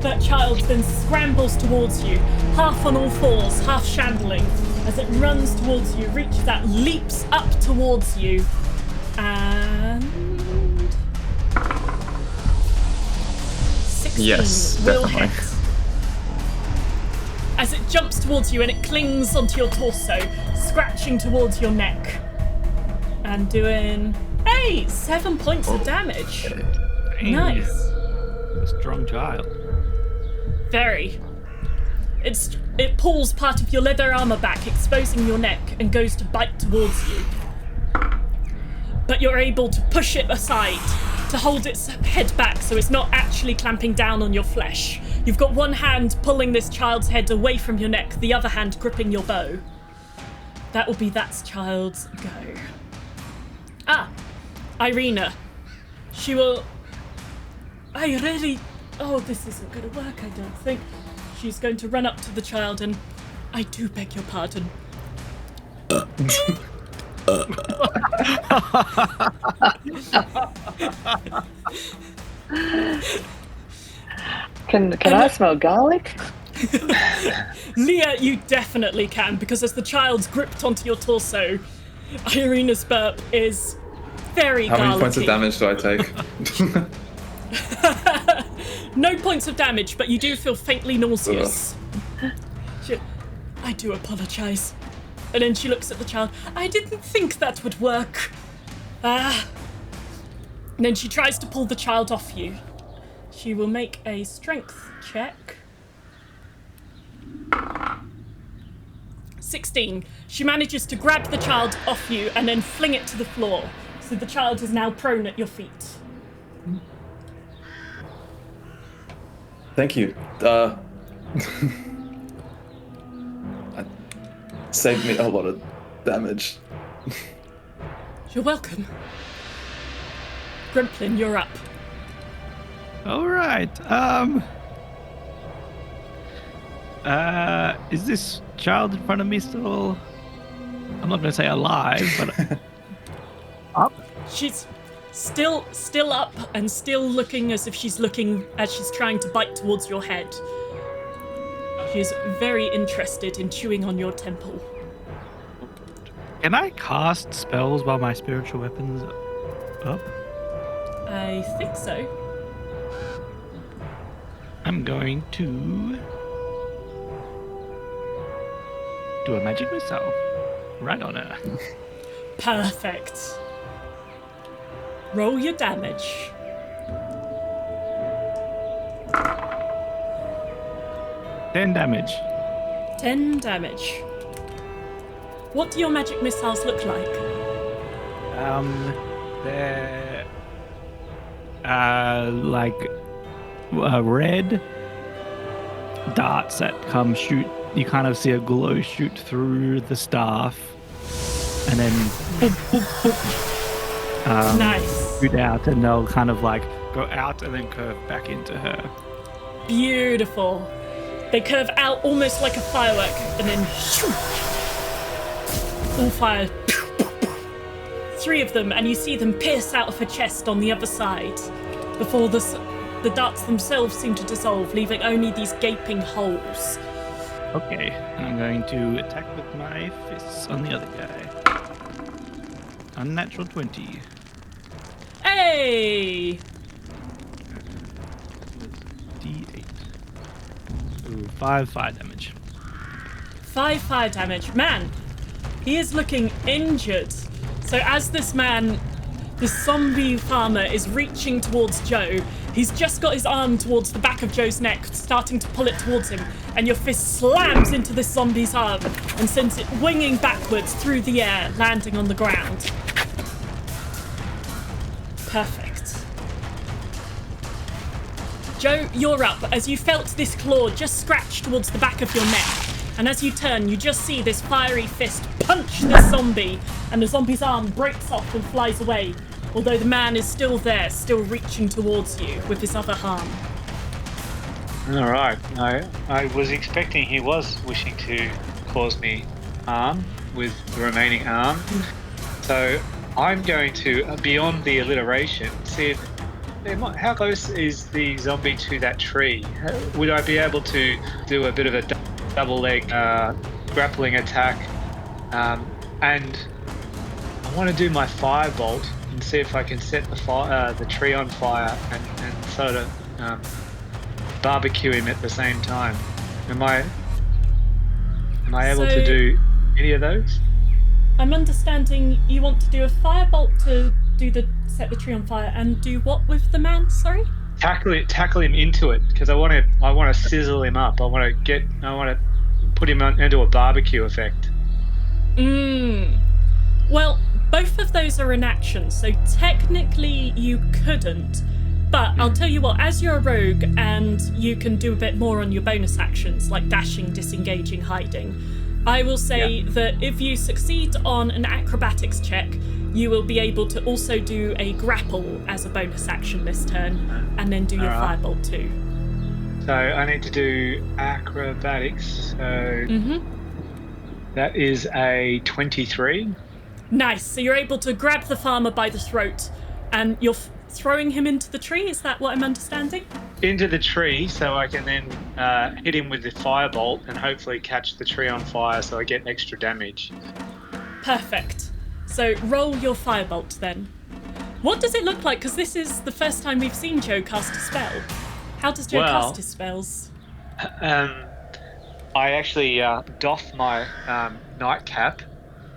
That child then scrambles towards you, half on all fours, half shambling. As it runs towards you, reaches out, leaps up towards you, and 16 Yes, will definitely. hit. As it jumps towards you and it clings onto your torso, scratching towards your neck. And doing, 7 points of damage. Dang. Nice. A strong child. Very. It pulls part of your leather armor back, exposing your neck, and goes to bite towards you. But you're able to push it aside, to hold its head back so it's not actually clamping down on your flesh. You've got one hand pulling this child's head away from your neck, the other hand gripping your bow. That will be that child's go. Irina. She will... this isn't going to work, I don't think. She's going to run up to the child and... I do beg your pardon. Can I smell garlic? Leah, you definitely can, because as the child's gripped onto your torso, Irina's burp is very How many points of garlicky. damage do I take? No points of damage, but you do feel faintly nauseous. I do apologise. And then she looks at the child. I didn't think that would work. And then she tries to pull the child off you. She will make a strength check. 16. She manages to grab the child off you and then fling it to the floor. So the child is now prone at your feet. Thank you. Saved me a lot of damage. You're welcome. Gremplin, you're up. All right. Is this child in front of me still? I'm not gonna say alive, but up. She's still up and still looking as if she's trying to bite towards your head. She's very interested in chewing on your temple. Can I cast spells while my spiritual weapon's up? I think so. I'm going to do a magic missile right on her. Perfect. Roll your damage. 10 damage. 10 damage. What do your magic missiles look like? They're like red darts that come shoot. You kind of see a glow shoot through the staff, and then boop, boop, boop, Nice. shoot out, and they'll kind of like go out and then curve back into her. Beautiful. They curve out almost like a firework and then shoo, all fire. 3 of them, and you see them pierce out of her chest on the other side before the darts themselves seem to dissolve, leaving only these gaping holes. Okay, and I'm going to attack with my fists on the other guy. Unnatural 20. Hey! D8. Ooh, 5 fire damage. 5 fire damage. Man, he is looking injured. So as this zombie farmer is reaching towards Joe, He's just got his arm towards the back of Joe's neck, starting to pull it towards him, and your fist slams into this zombie's arm and sends it winging backwards through the air, landing on the ground. Perfect. Joe, you're up as you felt this claw just scratch towards the back of your neck. And as you turn, you just see this fiery fist punch this zombie, and the zombie's arm breaks off and flies away, although the man is still there, still reaching towards you with his other arm. All right. I was expecting he was wishing to cause me harm with the remaining arm. So I'm going to, beyond the alliteration, see if how close is the zombie to that tree? Would I be able to do a bit of a double leg grappling attack? And I want to do my firebolt and see if I can set the tree on fire and sort of barbecue him at the same time. Am I able to do any of those? I'm understanding you want to do a firebolt to set the tree on fire and do what with the man? Sorry. Tackle him into it because I want to sizzle him up. I want to put him into a barbecue effect. Well, both of those are in action, so technically you couldn't. But I'll tell you what, as you're a rogue and you can do a bit more on your bonus actions, like dashing, disengaging, hiding, I will say that if you succeed on an acrobatics check, you will be able to also do a grapple as a bonus action this turn, and then do your firebolt too. So I need to do acrobatics, so that is a 23. Nice, so you're able to grab the farmer by the throat, and you're throwing him into the tree, is that what I'm understanding? Into the tree, so I can then hit him with the firebolt and hopefully catch the tree on fire so I get extra damage. Perfect. So roll your firebolt then. What does it look like? Because this is the first time we've seen Joe cast a spell. How does Joe cast his spells? I actually doff my nightcap,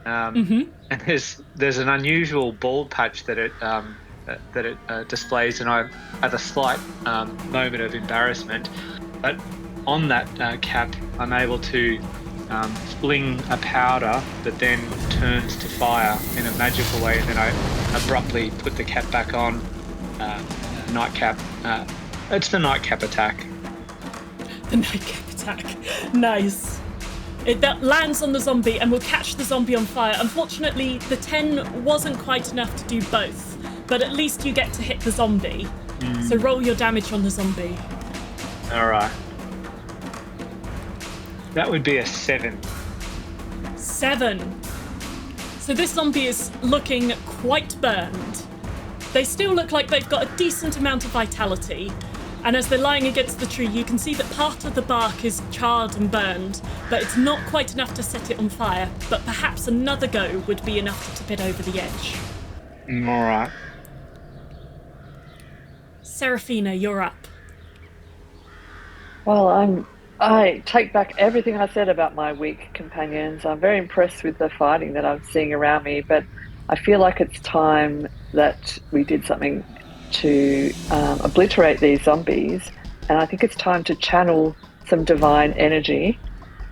and there's an unusual bald patch that it displays, and I have a slight moment of embarrassment. But on that cap, I'm able to fling a powder that then turns to fire in a magical way, and then I abruptly put the cap back on. Nightcap. It's the nightcap attack. The nightcap attack. Nice. That lands on the zombie and will catch the zombie on fire. Unfortunately, the 10 wasn't quite enough to do both, but at least you get to hit the zombie. So roll your damage on the zombie. All right. That would be a 7. 7. So this zombie is looking quite burned. They still look like they've got a decent amount of vitality. And as they're lying against the tree, you can see that part of the bark is charred and burned, but it's not quite enough to set it on fire. But perhaps another go would be enough to tip it over the edge. All right. Seraphina, you're up. Well, I take back everything I said about my weak companions. I'm very impressed with the fighting that I'm seeing around me, but I feel like it's time that we did something to obliterate these zombies, and I think it's time to channel some divine energy.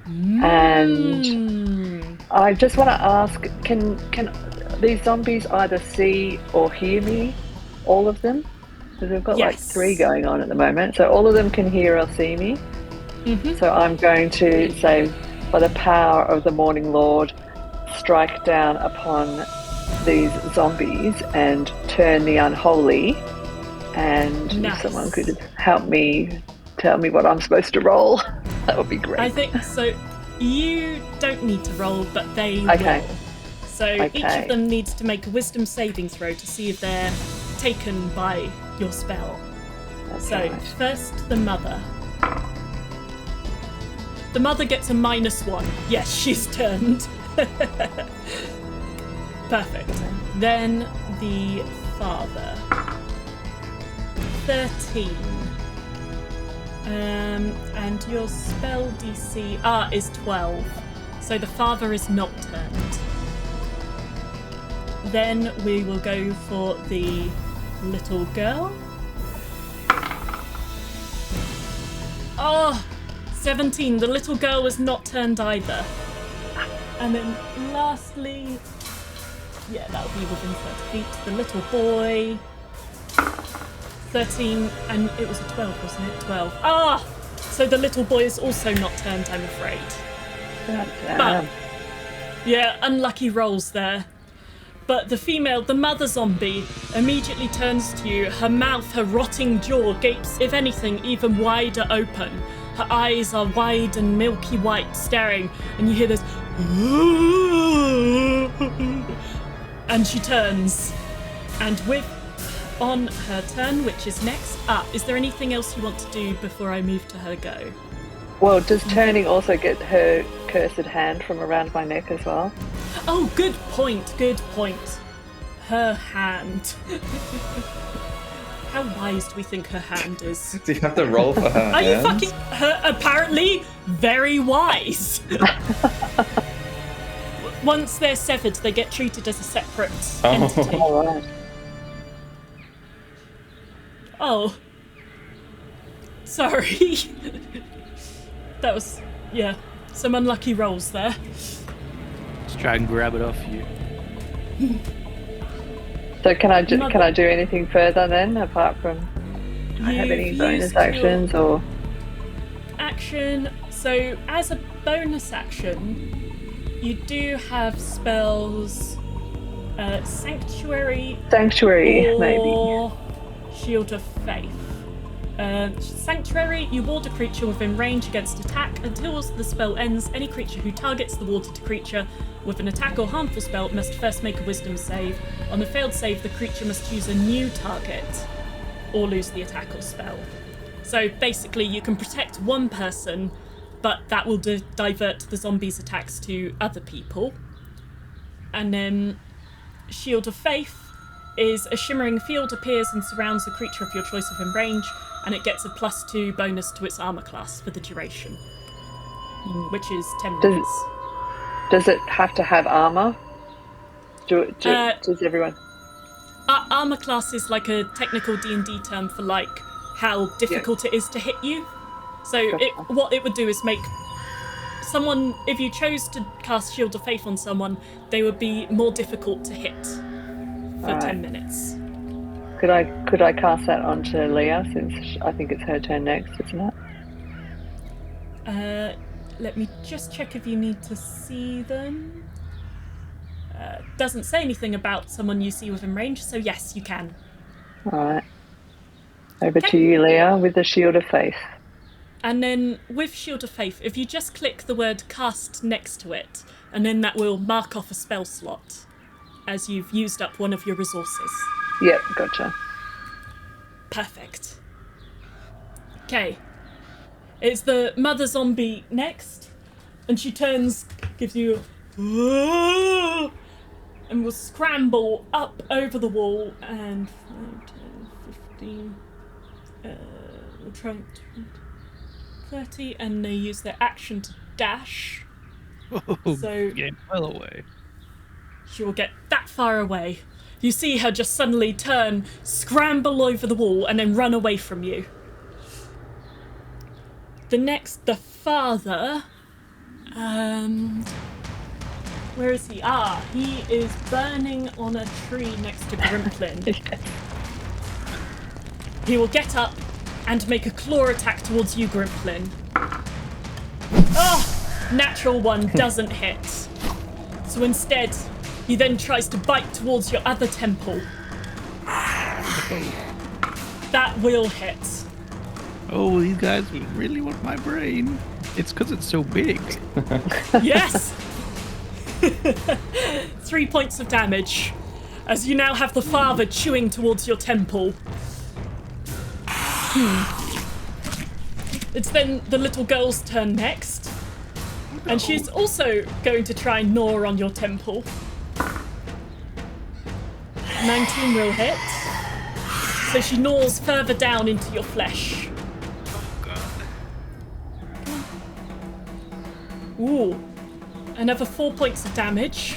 And I just want to ask, can these zombies either see or hear me, all of them? Because we've got like 3 going on at the moment, so all of them can hear or see me. So I'm going to say, by the power of the Morning Lord, strike down upon these zombies and turn the unholy. And if someone could help me, tell me what I'm supposed to roll, that would be great. I think so. You don't need to roll, but they will. So each of them needs to make a wisdom saving throw to see if they're taken by your spell. So first, the mother. The mother gets a -1. Yes, she's turned. Perfect. Then the father. 13. And your spell DC is 12. So the father is not turned. Then we will go for the little girl. Oh, 17. The little girl was not turned either. And then lastly, yeah, that'll be within 30 feet. The little boy, 13, and it was a 12, wasn't it? 12. Ah! So the little boy is also not turned, I'm afraid. But, yeah, unlucky rolls there. But the mother zombie, immediately turns to you. Her mouth, her rotting jaw gapes, if anything, even wider open. Her eyes are wide and milky white, staring, and you hear this. And she turns. And on her turn, which is next. Is there anything else you want to do before I move to her go? Well, does turning also get her cursed hand from around my neck as well? Oh, good point. Her hand. How wise do we think her hand is? Do you have to roll for her Are you hand? fucking her? Apparently, very wise. Once they're severed, they get treated as a separate entity. All right. Oh. Sorry. That was, some unlucky rolls there. Let's try and grab it off you. So can I do anything further then, apart from do I have any You've bonus used your actions or? action? So as a bonus action, you do have spells, Sanctuary, Maybe. or Shield of Faith. Sanctuary, you ward a creature within range against attack. Until the spell ends, any creature who targets the warded creature with an attack or harmful spell must first make a wisdom save. On a failed save, the creature must choose a new target or lose the attack or spell. So basically, you can protect one person, but that will divert the zombies' attacks to other people. And then Shield of Faith is a shimmering field appears and surrounds a creature of your choice within range, and it gets a +2 bonus to its armor class for the duration, which is 10 minutes. Does it have to have armor? Does everyone? Armor class is like a technical D&D term for like how difficult it is to hit you. So Gotcha. what it would do is make someone, if you chose to cast Shield of Faith on someone, they would be more difficult to hit for Alright. 10 minutes. Could I cast that onto Leah, since I think it's her turn next, isn't it? Let me just check if you need to see them. Doesn't say anything about someone you see within range, so yes, you can. All right. Over to you, Leah, with the Shield of Faith. And then with Shield of Faith, if you just click the word cast next to it, and then that will mark off a spell slot as you've used up one of your resources. Yep, gotcha. Perfect. Okay. It's the mother zombie next, and she turns, gives you a and will scramble up over the wall and 5, 10, 15, we'll try 20, 30, and they use their action to dash. Oh, So- getting well away. She will get that far away. You see her just suddenly turn, scramble over the wall, and then run away from you. The father, where is he? He is burning on a tree next to Grimplin. He will get up and make a claw attack towards you, Grimplin. Oh, natural one doesn't hit. So instead, he then tries to bite towards your other temple. That will hit. Oh, these guys really want my brain. It's because it's so big. Yes! 3 points of damage, as you now have the father chewing towards your temple. It's then the little girl's turn next, and she's also going to try and gnaw on your temple. 19 will hit, so she gnaws further down into your flesh. Ooh, another 4 points of damage.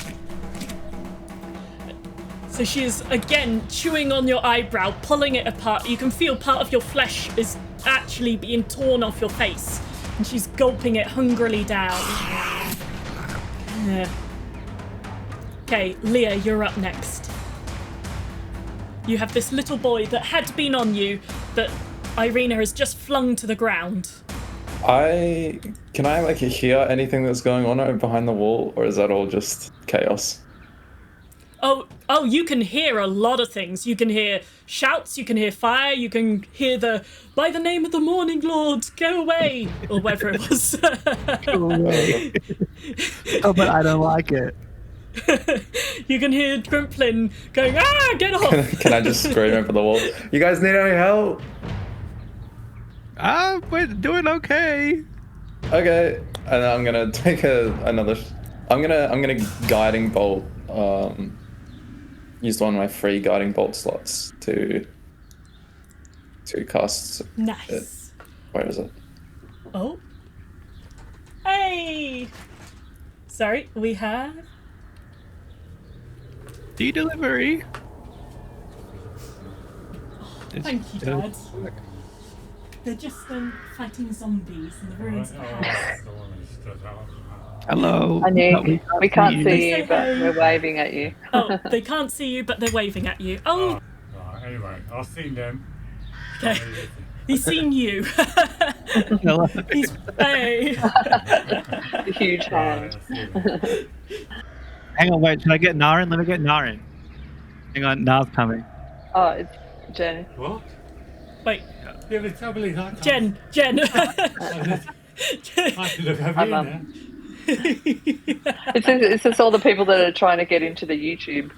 So she is again chewing on your eyebrow, pulling it apart. You can feel part of your flesh is actually being torn off your face, and she's gulping it hungrily down. Okay, Leah, you're up next. You have this little boy that had been on you that Irina has just flung to the ground. Can I like hear anything that's going on behind the wall, or is that all just chaos? Oh, you can hear a lot of things. You can hear shouts, you can hear fire, you can hear the, by the name of the Morning Lord, go away, or whatever it was. Go away. Oh, but I don't like it. You can hear Grimplin going, get off! Can I just scream over the wall? You guys need any help? We're doing okay. Okay, and I'm gonna take another. I'm gonna guiding bolt. Use one of my free guiding bolt slots to cast. Nice. Where is it? Oh. Hey! Sorry, we have... Delivery. Thank you, Dad. They're just fighting zombies in the ruins of the house. Hello. Honey, we can't see Say you, but hey. we're waving at you. Oh, they can't see you, but they're waving at you. Oh, Anyway, I've seen them. okay. He's seen you. Hello. He's... Hey. A huge hand. Hang on, wait. Should I get Naren? Let me get Naren. Hang on, Nar's coming. Oh, it's Jen. What? Wait, Yeah, the trouble is I can't. Jen. I can look over Hi, here Mum. now. It's just all the people that are trying to get into the YouTube.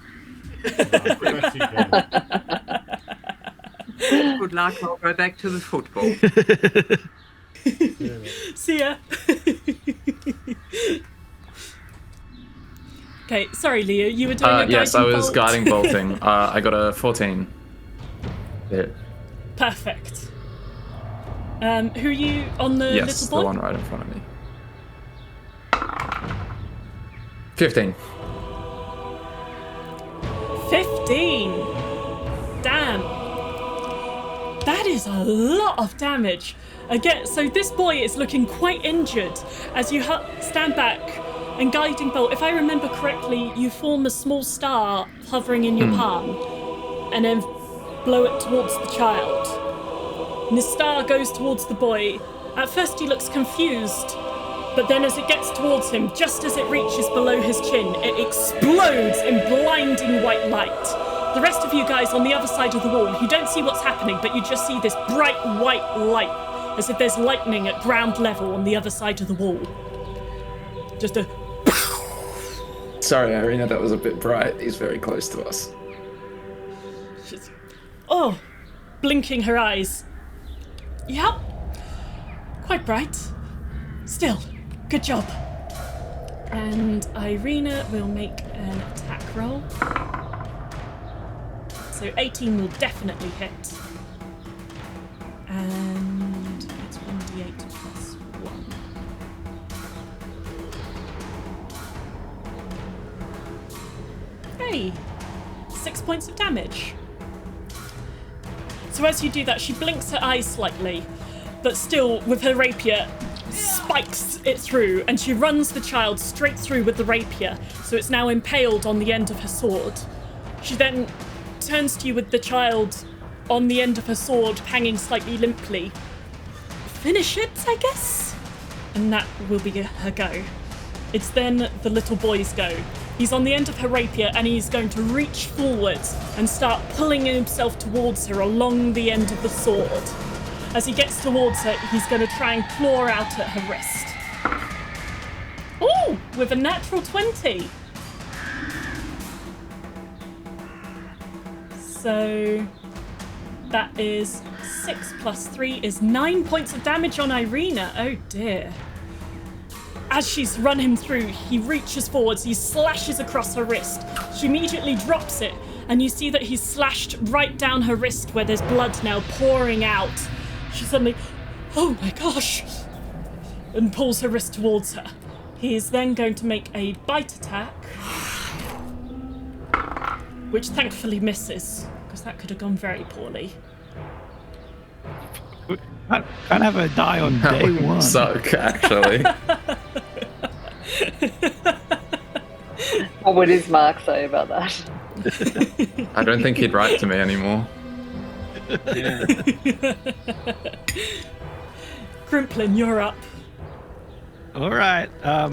Good luck. I'll go back to the football. See ya. Okay, sorry, Leo. You were doing a Yes, I was bolt. guiding bolting. I got a 14. Yeah. Perfect. Who are you on the Yes, little the boy? one right in front of me. 15. 15. Damn. That is a lot of damage. Again, so this boy is looking quite injured as you stand back and guiding bolt. If I remember correctly, you form a small star hovering in your palm and then blow it towards the child. And the star goes towards the boy. At first he looks confused, but then as it gets towards him, just as it reaches below his chin, it explodes in blinding white light. The rest of you guys on the other side of the wall, you don't see what's happening, but you just see this bright white light, as if there's lightning at ground level on the other side of the wall. Just a... Sorry, Irina, that was a bit bright. He's very close to us. Oh, blinking her eyes. Yep, quite bright. Still, good job. And Irina will make an attack roll. So 18 will definitely hit. And it's 1d8 plus 1. Hey, 6 points of damage. So as you do that, she blinks her eyes slightly, but still, with her rapier, spikes it through, and she runs the child straight through with the rapier, so it's now impaled on the end of her sword. She then turns to you with the child on the end of her sword, hanging slightly limply. Finish it, I guess? And that will be her go. It's then the little boy's go. He's on the end of her rapier and he's going to reach forwards and start pulling himself towards her along the end of the sword. As he gets towards her, he's going to try and claw out at her wrist. Ooh, with a natural 20. So that is 6 plus 3 is 9 points of damage on Irina. Oh dear. As she's run him through, he reaches forwards, he slashes across her wrist. She immediately drops it, and you see that he's slashed right down her wrist where there's blood now pouring out. She suddenly, oh my gosh, and pulls her wrist towards her. He is then going to make a bite attack, which thankfully misses, because that could have gone very poorly. Can't have her die on That day would one. suck, actually. What would his mark say about that? I don't think he'd write to me anymore. Yeah. Grimplin, you're up. All right.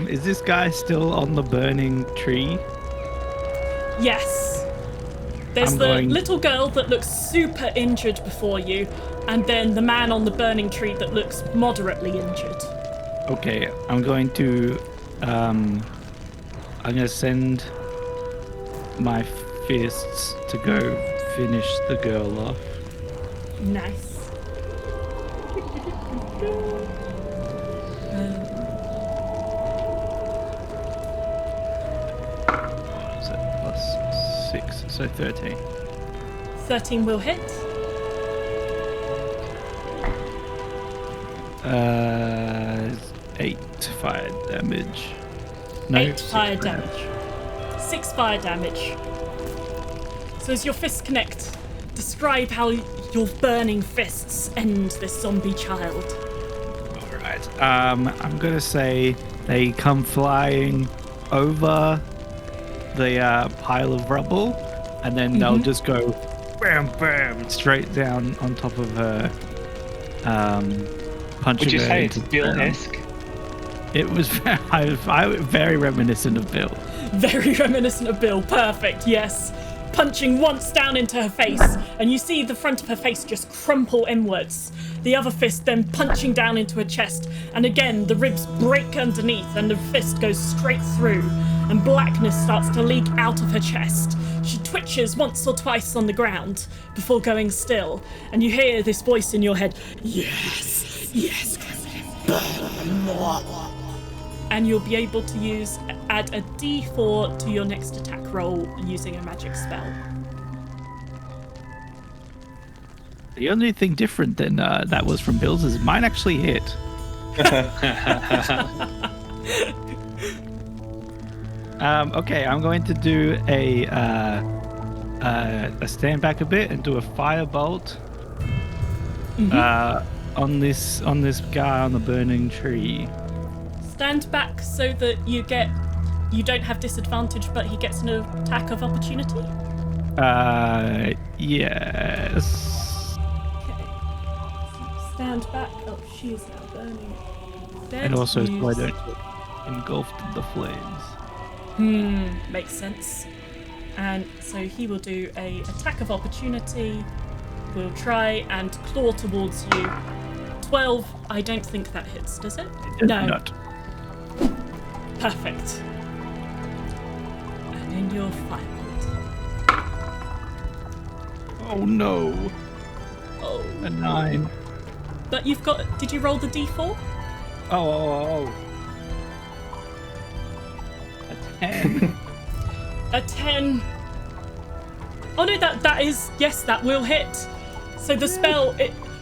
Is this guy still on the burning tree? Yes. There's I'm the going- little girl that looks super injured before you, and then the man on the burning tree that looks moderately injured. Okay, I'm going to send my fists to go finish the girl off. Nice. What is it? Plus 6, so 13. 13 will hit. 8 fire damage. No, 8 6 fire damage. 6 fire damage. So as your fists connect, describe how your burning fists end this zombie child. Alright. I'm gonna say they come flying over the pile of rubble, and then they'll just go bam bam straight down on top of her. Punching Would you her say into it's the ground. Bill-esque? It was very reminiscent of Bill. Very reminiscent of Bill. Perfect, yes. Punching once down into her face, and you see the front of her face just crumple inwards. The other fist then punching down into her chest, and again the ribs break underneath and the fist goes straight through, and blackness starts to leak out of her chest. She twitches once or twice on the ground before going still, and you hear this voice in your head, yes, yes, burn more. And you'll be able to add a d4 to your next attack roll using a magic spell. The only thing different than that was from Bill's is mine actually hit. Okay, I'm going to do a stand back a bit and do a firebolt on this guy on the burning tree. Stand back so that you don't have disadvantage, but he gets an attack of opportunity. Yes. Okay. So stand back. Oh, she is now burning. And also so I Use- don't get engulfed in the flames. Makes sense. And so he will do a attack of opportunity. Will try and claw towards you. 12. I don't think that hits, does it? No. Not. Perfect. And in your firebolt. Oh no. Oh. A 9. But you've got. Did you roll the d4? Oh. A 10. A 10. Oh no, that is. Yes, that will hit. So the spell.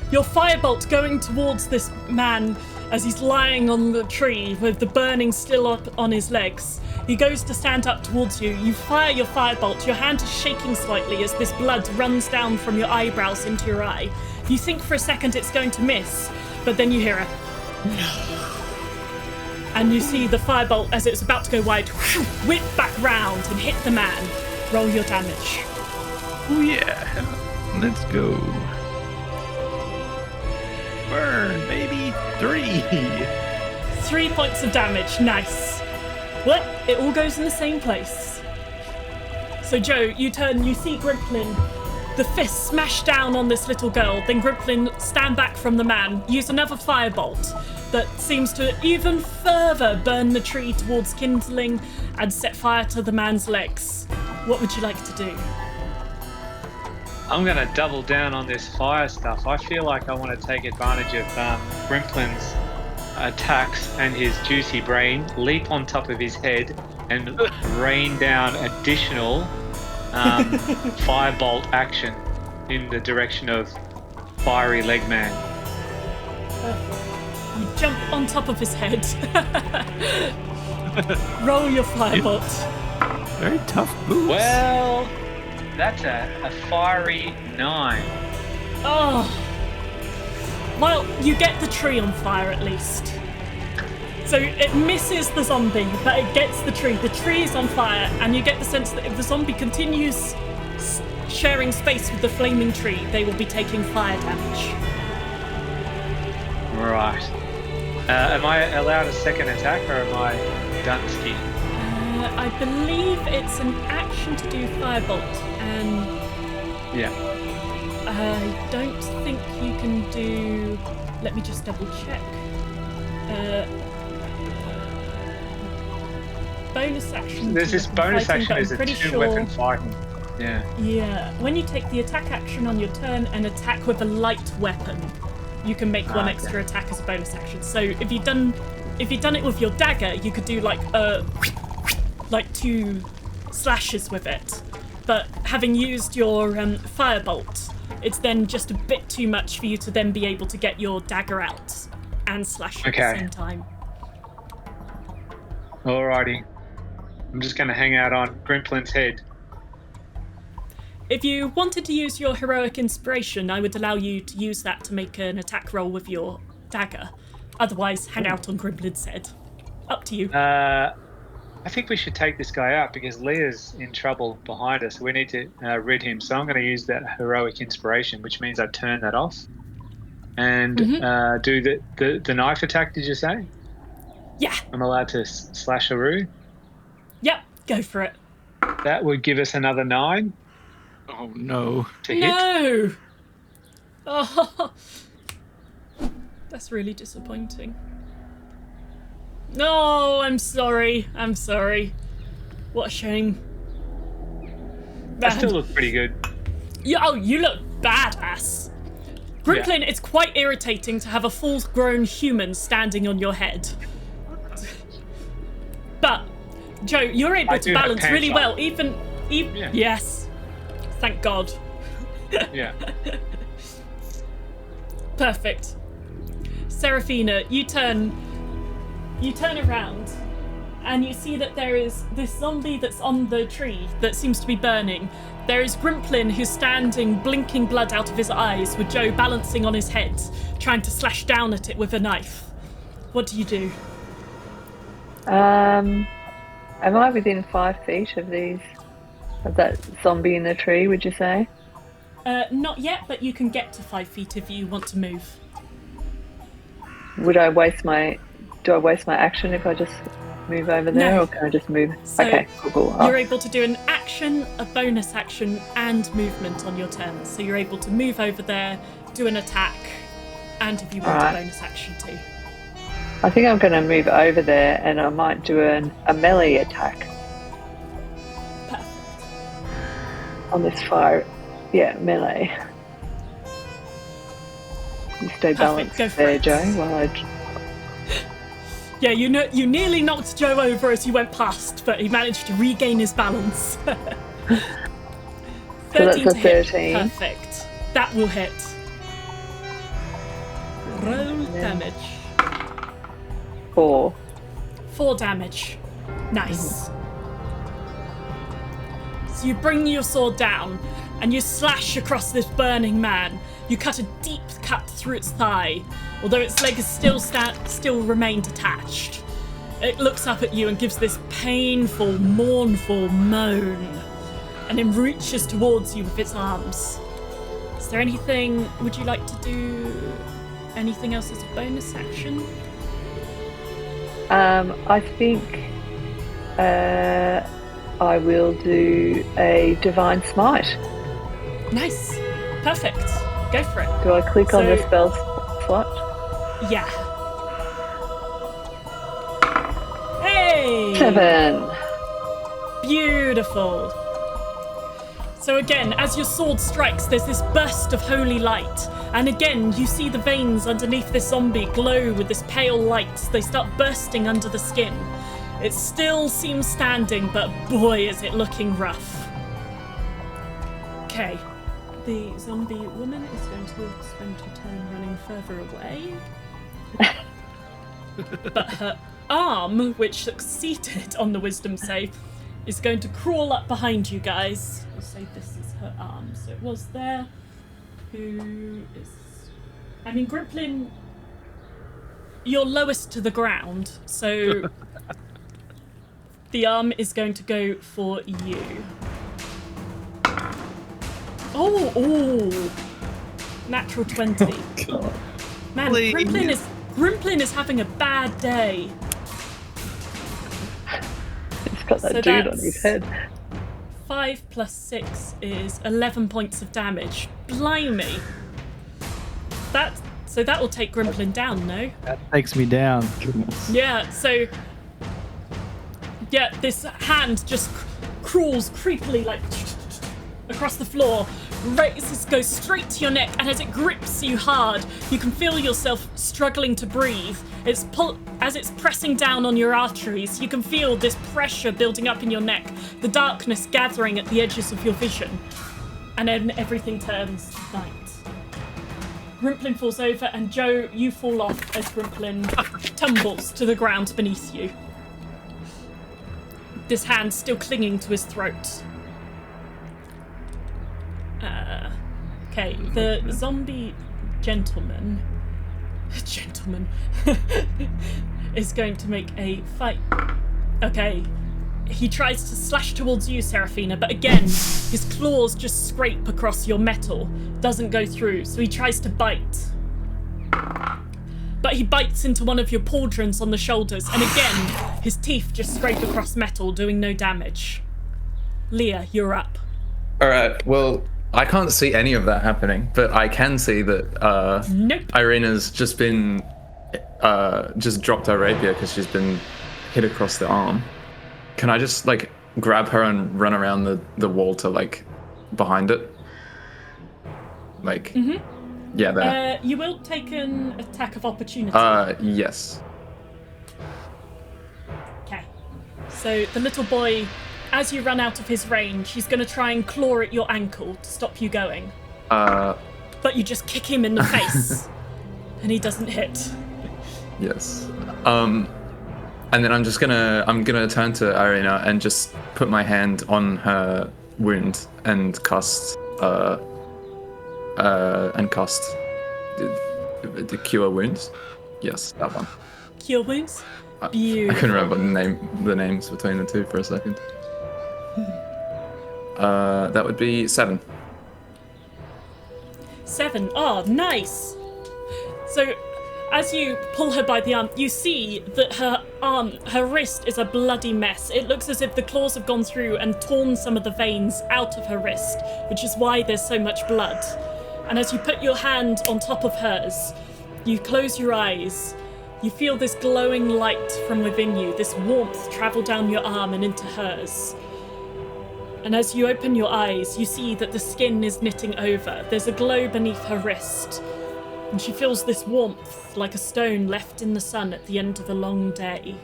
Your firebolt going towards this man as he's lying on the tree with the burning still up on his legs. He goes to stand up towards you. You fire your firebolt. Your hand is shaking slightly as this blood runs down from your eyebrows into your eye. You think for a second it's going to miss, but then you hear a no. And you see the firebolt as it's about to go wide, whip back round and hit the man. Roll your damage. Oh yeah. Let's go. Burn, baby. 3. 3 points of damage. Nice. Well, it all goes in the same place. So, Joe, you turn, you see Grimplin, the fist smash down on this little girl. Then Grimplin stand back from the man, use another firebolt that seems to even further burn the tree towards kindling and set fire to the man's legs. What would you like to do? I'm going to double down on this fire stuff. I feel like I want to take advantage of Grimplin's attacks and his juicy brain, leap on top of his head, and rain down additional firebolt action in the direction of Fiery Legman. You jump on top of his head. Roll your firebolt. Very tough boots. Well, that's a fiery 9. Oh, Well, you get the tree on fire at least. So it misses the zombie, but it gets the tree. The tree is on fire, and you get the sense that if the zombie continues sharing space with the flaming tree, they will be taking fire damage. Right. Am I allowed a second attack, or am I done skiing? I believe it's an action to do firebolt, and Yeah. I don't think you can do... Let me just double check. Bonus action. There's this bonus fighting, action but is I'm a pretty two-weapon sure... fighting. Yeah. Yeah, when you take the attack action on your turn and attack with a light weapon, you can make one extra attack as a bonus action. So if you'd done it with your dagger, you could do like 2 slashes with it. But having used your firebolt, it's then just a bit too much for you to then be able to get your dagger out and slash at the same time. Alrighty. I'm just going to hang out on Grimplin's head. If you wanted to use your heroic inspiration, I would allow you to use that to make an attack roll with your dagger. Otherwise, hang out on Grimplin's head. Up to you. I think we should take this guy out because Leah's in trouble behind us. We need to rid him. So I'm going to use that heroic inspiration, which means I turn that off and do the knife attack. Did you say? Yeah. I'm allowed to slash Haru. Yep. Go for it. That would give us another 9. Oh no. To hit. No. Oh, that's really disappointing. No, I'm sorry. What a shame. That still looks pretty good. You look badass. Grimplin, it's quite irritating to have a full-grown human standing on your head. But, Joe, you're able to balance really well. Even Yeah. yes. Thank God. Yeah. Perfect. Seraphina, you turn around and you see that there is this zombie that's on the tree that seems to be burning. There is Grimplin who's standing, blinking blood out of his eyes, with Joe balancing on his head, trying to slash down at it with a knife. What do you do? Am I within 5 feet of that zombie in the tree, would you say? Not yet, but you can get to 5 feet if you want to move. Do I waste my action if I just move over there, No. or can I just move? So okay, cool. You're able to do an action, a bonus action, and movement on your turn. So you're able to move over there, do an attack, and if you want a bonus action too. I think I'm going to move over there, and I might do a melee attack. Perfect. On this fire. Yeah, melee. You stay balanced Go for there, it. Joe, while I... Yeah, you nearly knocked Joe over as you went past, but he managed to regain his balance. 13 that's a to hit. 13. Perfect. That will hit. Roll damage. 4. 4 damage. Nice. So you bring your sword down and you slash across this burning man. You cut a deep cut through its thigh, although its leg is still remained attached. It looks up at you and gives this painful, mournful moan, and then reaches towards you with its arms. Is there anything, would you like to do anything else as a bonus action? I think I will do a Divine Smite. Nice. Perfect. Go for it. Do I click on the spell slot? Yeah. Hey! 7. Beautiful. So again, as your sword strikes, there's this burst of holy light. And again, you see the veins underneath this zombie glow with this pale light. They start bursting under the skin. It still seems standing, but boy, is it looking rough. Okay. The zombie woman is going to spend her turn running further away. But her arm, which succeeded on the wisdom save, is going to crawl up behind you guys. We'll say this is her arm. So it was there. Who is I mean, Grimplin, you're lowest to the ground, so the arm is going to go for you. Oh, natural 20. God. Man, Please. Grimplin is having a bad day. He's got that So dude on his that's- head. 5 plus 6 is 11 points of damage. Blimey. So that will take Grimplin down, no? That takes me down. Goodness. Yeah, so... Yeah, this hand just crawls creepily, like, across the floor, goes straight to your neck, and as it grips you hard, you can feel yourself struggling to breathe. As it's pressing down on your arteries, you can feel this pressure building up in your neck, the darkness gathering at the edges of your vision, and then everything turns night. Grimplin falls over, and Joe, you fall off as Grimplin tumbles to the ground beneath you. This hand still clinging to his throat. Okay, the zombie gentleman is going to make a fight. Okay, he tries to slash towards you, Seraphina, but again, his claws just scrape across your metal. Doesn't go through, so he tries to bite. But he bites into one of your pauldrons on the shoulders, and again, his teeth just scrape across metal, doing no damage. Leah, you're up. All right. Well, I can't see any of that happening, but I can see that Nope. Irina's just been just dropped her rapier because she's been hit across the arm. Can I just like grab her and run around the wall to like behind it? Like, yeah, there. You will take an attack of opportunity. Yes. Okay. So the little boy, as you run out of his range, he's going to try and claw at your ankle to stop you going. But you just kick him in the face, and he doesn't hit. Yes. And then I'm gonna turn to Irina and just put my hand on her wound and cast the cure wounds. Yes, that one. Cure wounds? I Beautiful. couldn't remember the names between the two for a second. That would be 7. 7. Oh, nice. So, as you pull her by the arm, you see that her wrist is a bloody mess. It looks as if the claws have gone through and torn some of the veins out of her wrist, which is why there's so much blood. And as you put your hand on top of hers, you close your eyes. You feel this glowing light from within you, this warmth travel down your arm and into hers. And as you open your eyes, you see that the skin is knitting over. There's a glow beneath her wrist. And she feels this warmth, like a stone left in the sun at the end of a long day.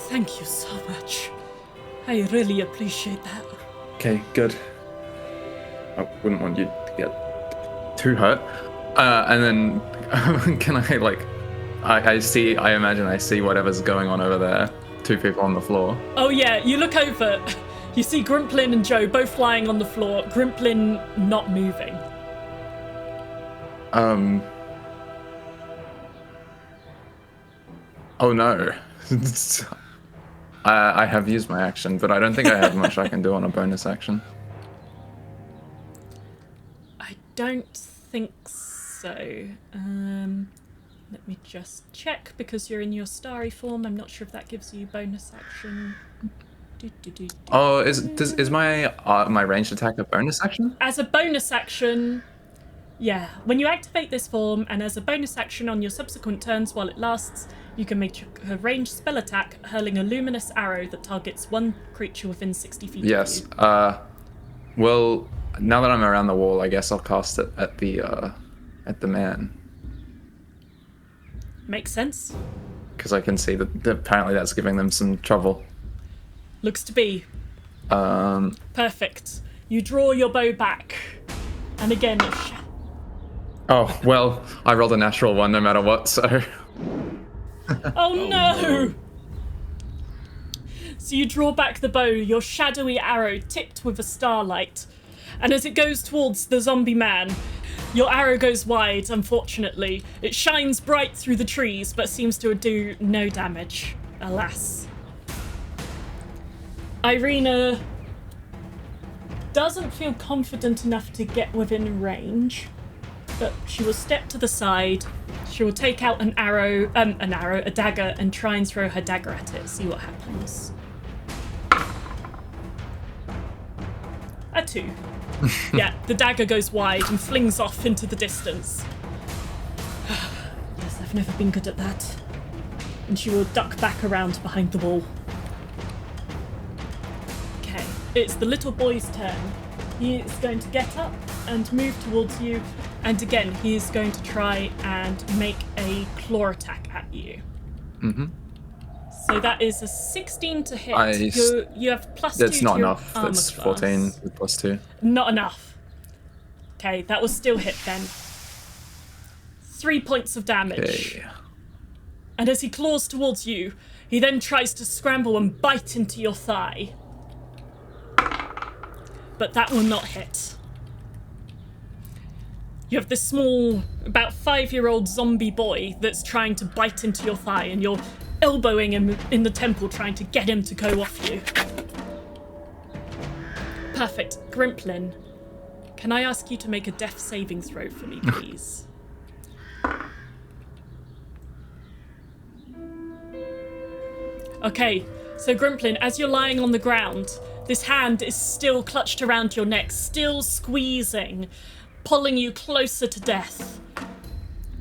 Thank you so much. I really appreciate that. Okay, good. I wouldn't want you to get too hurt. And then can I like I imagine I see whatever's going on over there. 2 people on the floor. Oh yeah, you look over. You see Grimplin and Joe both lying on the floor. Grimplin not moving. Oh no. I have used my action, but I don't think I have much I can do on a bonus action. I don't think so. Let me just check, because you're in your starry form. I'm not sure if that gives you bonus action. Oh, is my ranged attack a bonus action? As a bonus action, yeah. When you activate this form, and as a bonus action on your subsequent turns while it lasts, you can make a ranged spell attack, hurling a luminous arrow that targets one creature within 60 feet Yes. of you. Well, now that I'm around the wall, I guess I'll cast it at the man. Makes sense. Because I can see that apparently that's giving them some trouble. Looks to be. Perfect. You draw your bow back, and again. Oh, well, I rolled a natural one no matter what, so... Oh no! So you draw back the bow, your shadowy arrow tipped with a starlight, And as it goes towards the zombie man, your arrow goes wide, unfortunately. It shines bright through the trees, but seems to do no damage, alas. Irina doesn't feel confident enough to get within range, but she will step to the side. She will take out a dagger, and try and throw her dagger at it, see what happens. A 2. Yeah, the dagger goes wide and flings off into the distance. Yes, I've never been good at that. And she will duck back around behind the wall. Okay, it's the little boy's turn. He is going to get up and move towards you, and again, he is going to try and make a claw attack at you. Mm-hmm. So that is a 16 to hit. You have plus 2 That's to not your enough. armor That's class. 14 with plus 2. Not enough. Okay, that will still hit then. 3 points of damage. Okay. And as he claws towards you, he then tries to scramble and bite into your thigh. But that will not hit. You have this small, about 5-year-old zombie boy that's trying to bite into your thigh, and you're elbowing him in the temple, trying to get him to go off you. Perfect. Grimplin, can I ask you to make a death saving throw for me, please? Okay, so Grimplin, as you're lying on the ground, this hand is still clutched around your neck, still squeezing, pulling you closer to death.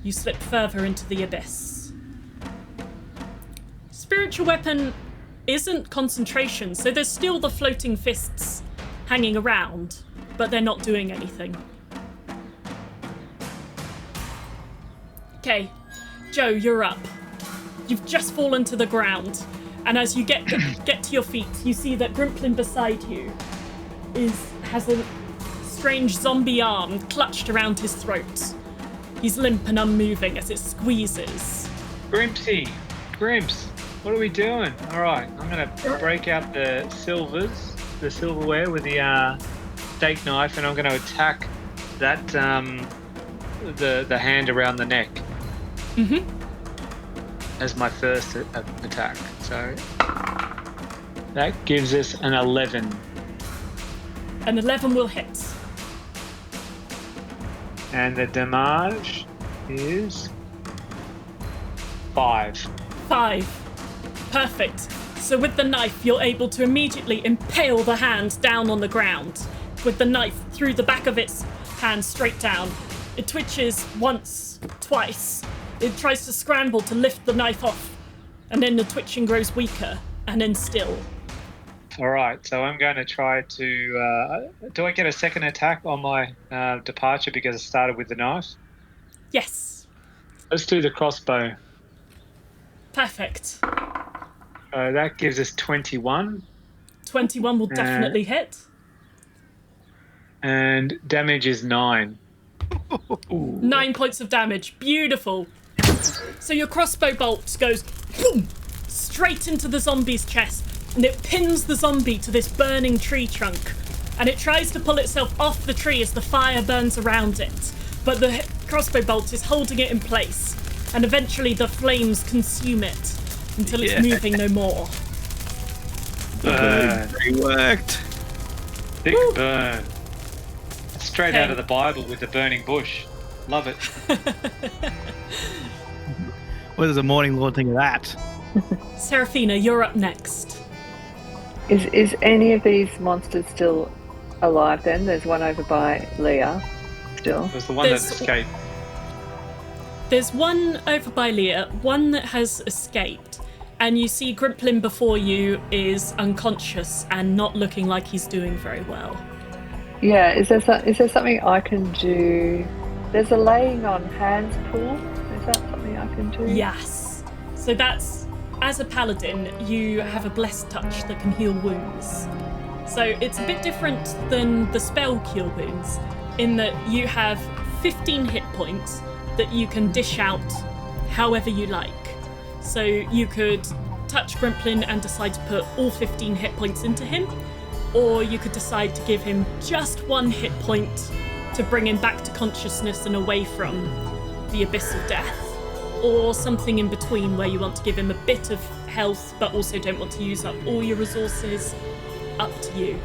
You slip further into the abyss. Spiritual weapon isn't concentration, so there's still the floating fists hanging around, but they're not doing anything. Okay, Joe, you're up. You've just fallen to the ground, and as you get to your feet, you see that Grimplin beside you has a strange zombie arm clutched around his throat. He's limp and unmoving as it squeezes. Grimps, what are we doing? All right, I'm gonna break out the silverware with the steak knife, and I'm gonna attack that the hand around the neck. Mm-hmm. As my first attack. So that gives us an 11. An 11 will hit. And the damage is 5. 5. Perfect. So with the knife, you're able to immediately impale the hand down on the ground. With the knife through the back of its hand straight down. It twitches once, twice. It tries to scramble to lift the knife off. And then the twitching grows weaker, and then still. All right, so I'm going to try to... do I get a second attack on my departure because I started with the knife? Yes. Let's do the crossbow. Perfect. That gives us 21. 21 will definitely hit. And damage is 9. 9 points of damage. Beautiful. So your crossbow bolt goes boom, straight into the zombie's chest, and it pins the zombie to this burning tree trunk, and it tries to pull itself off the tree as the fire burns around it, but the crossbow bolt is holding it in place, and eventually the flames consume it until it's moving no more. Burn. It worked. Thick burn. Straight out of the Bible with the burning bush. Love it. What does the Morning Lord think of that? Seraphina, you're up next. Is any of these monsters still alive then? There's one over by Leah still. It was the one that escaped. There's one over by Leah, one that has escaped, and you see Grimplin before you is unconscious and not looking like he's doing very well. Yeah, is there something I can do? There's a laying on hands pool. Is that something I can do? Yes. So that's, as a paladin, you have a blessed touch that can heal wounds. So it's a bit different than the spell cure wounds in that you have 15 hit points that you can dish out however you like. So you could touch Grimplin and decide to put all 15 hit points into him, or you could decide to give him just 1 hit point to bring him back to consciousness and away from the abyss of death, or something in between where you want to give him a bit of health but also don't want to use up all your resources. Up to you.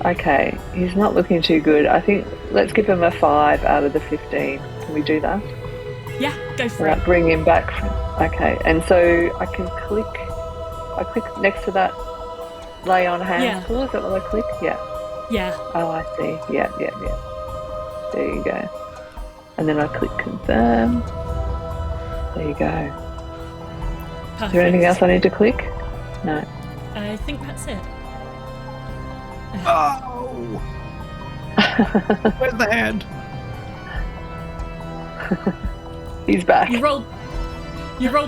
Okay, he's not looking too good. I think let's give him a 5 out of the 15. Can we do that? Yeah, go for Right, it. bring him back. Okay, and so I can click. I click next to that lay on hands Yeah. tool. Is that what I click? Yeah. Yeah. Oh, I see. Yeah. There you go. And then I click confirm. There you go. Perfect. Is there anything else I need to click? No. I think that's it. Oh! Where's the hand? He's back. You roll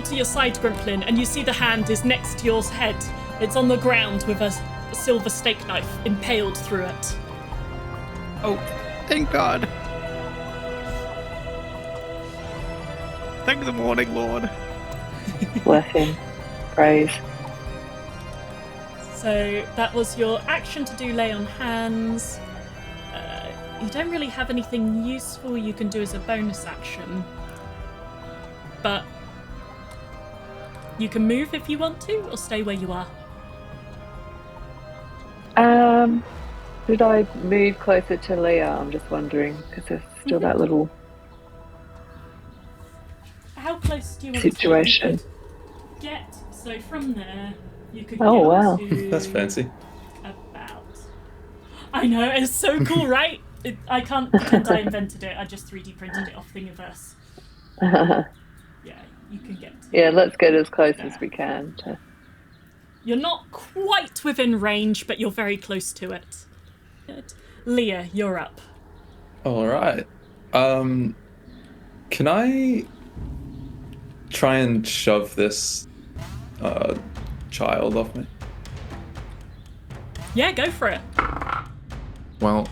to your side, Grimplin, and you see the hand is next to your head. It's on the ground with a silver steak knife impaled through it. Oh, thank God. Thank the morning, Lord. Bless him. Praise. So that was your action to do lay on hands. You don't really have anything useful you can do as a bonus action, but you can move if you want to, or stay where you are. Did I move closer to Leah? I'm just wondering, because there's still that little How close do you want situation. to get? So from there, you could Oh, get wow. to That's fancy. about. I know, it's so cool, right? I can't pretend I invented it. I just 3D printed it off Thingiverse. Yeah, you can get to. Yeah, let's get as close as we can to. You're not quite within range, but you're very close to it. Good. Leah, you're up. All right. Can I try and shove this child off me? Yeah, go for it. Well,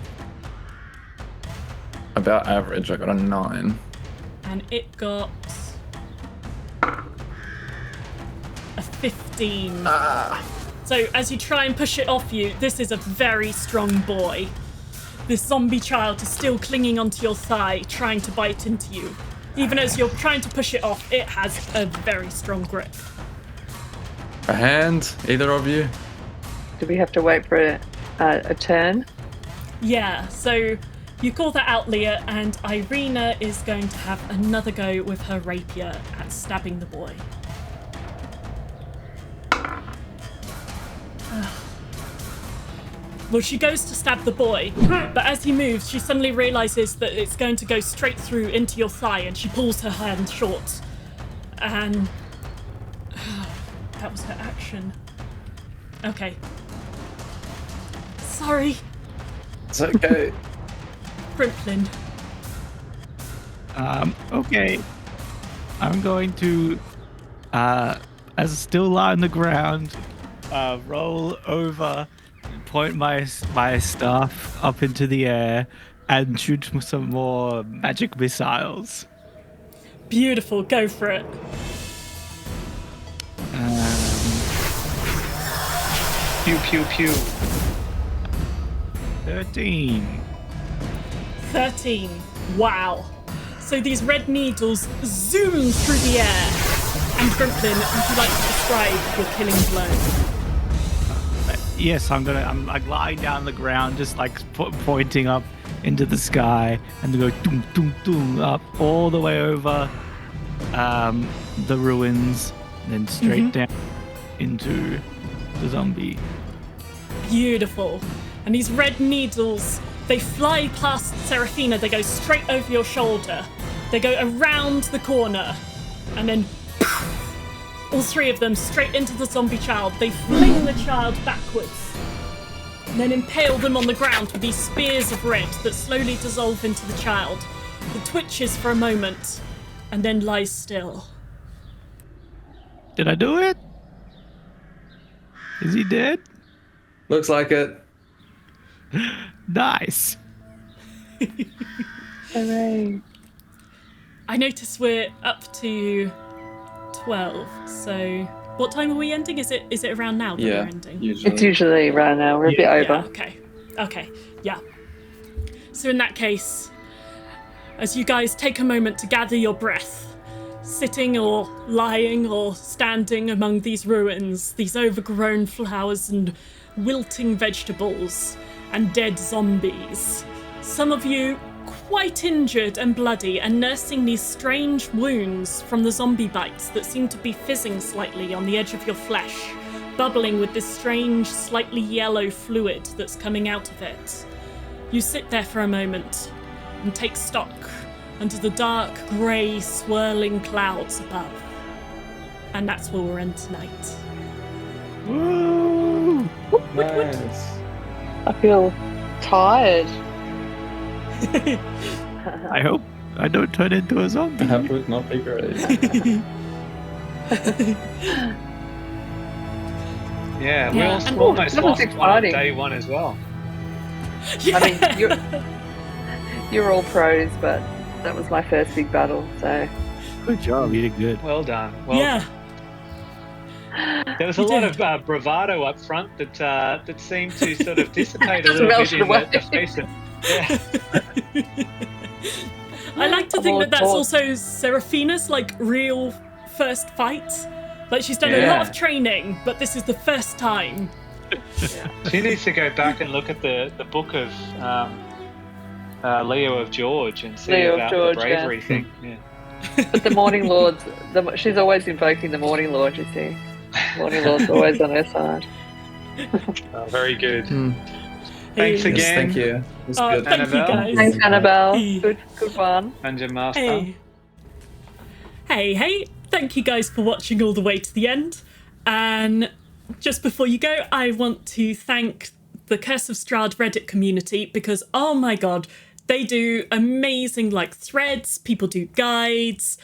about average. I got a 9. And it got a 15. So as you try and push it off you, this is a very strong boy. This zombie child is still clinging onto your thigh, trying to bite into you. Even as you're trying to push it off, it has a very strong grip. A hand, either of you? Do we have to wait for a turn? Yeah, so you call that out, Leah, and Irina is going to have another go with her rapier at stabbing the boy. Well, she goes to stab the boy, but as he moves, she suddenly realizes that it's going to go straight through into your thigh, and she pulls her hand short. And that was her action. Okay. Sorry, It's okay. Grimplin. Okay. I'm going to, as I still lie on the ground, roll over, point my staff up into the air, and shoot some more magic missiles. Beautiful, go for it. Pew, pew, pew. 13. 13. Wow. So these red needles zoom through the air. And Grimplin, would you like to describe your killing blow? Yes, I'm like lying down on the ground, just like pointing up into the sky, and to go doom, doom, doom, up all the way over the ruins, and then straight down into the zombie. Beautiful. And these red needles, they fly past Seraphina, they go straight over your shoulder. They go around the corner, and then all 3 of them straight into the zombie child. They fling the child backwards, and then impale them on the ground with these spears of red that slowly dissolve into the child. It twitches for a moment, and then lies still. Did I do it? Is he dead? Looks like it. Nice. Hooray. I notice we're up to 12, so What time are we ending? Is it around now that we're ending? Usually. It's usually around now. We're a bit Yeah, over. okay, yeah. So in that case, as you guys take a moment to gather your breath, sitting or lying or standing among these ruins, these overgrown flowers and wilting vegetables and dead zombies, some of you quite injured and bloody and nursing these strange wounds from the zombie bites that seem to be fizzing slightly on the edge of your flesh, bubbling with this strange, slightly yellow fluid that's coming out of it. You sit there for a moment and take stock under the dark, grey, swirling clouds above. And that's where we'll end tonight. Woo! Nice. I feel tired. I hope I don't turn into a zombie. That would not be great. Yeah, we Yeah, also and- almost that was lost one on exciting. day one as well. Yeah. I mean, you're all pros, but that was my first big battle, so Good job. You did good. Well done. Well, yeah. there was a You lot did. of bravado up front that seemed to sort of dissipate a little bit melted in away. the face of. Yeah. I like to I'm think all that that's aboard. also Seraphina's like real first fight. Like she's done a lot Yeah. of training, but this is the first time. She needs to go back and look at the book of Leo of George and see Leo of about George, the bravery yeah. thing. Yeah. But the Morning Lords, she's always invoking the Morning Lord, you see. Morning Lord's always on her side. Oh, very good. Hmm. Thanks Hey. again, Yes, thank you. It was Oh, good. thank you Annabelle. guys. Thanks, Annabelle. Hey. Good one. Dungeon Master. Hey, thank you guys for watching all the way to the end. And just before you go, I want to thank the Curse of Strahd Reddit community because, oh my god, they do amazing like threads, people do guides.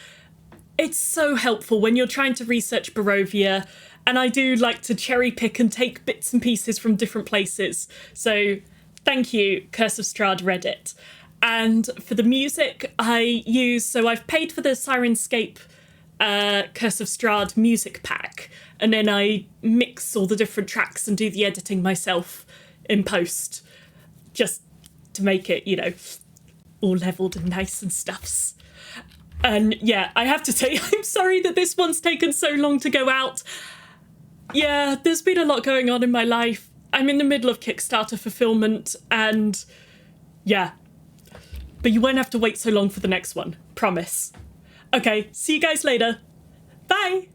It's so helpful when you're trying to research Barovia, and I do like to cherry pick and take bits and pieces from different places. So thank you, Curse of Strahd Reddit. And for the music I've paid for the Sirenscape Curse of Strahd music pack, and then I mix all the different tracks and do the editing myself in post, just to make it, all leveled and nice and stuffs. And yeah, I have to say, I'm sorry that this one's taken so long to go out. Yeah, there's been a lot going on in my life. I'm in the middle of Kickstarter fulfillment, and yeah. But you won't have to wait so long for the next one, promise. Okay, see you guys later. Bye!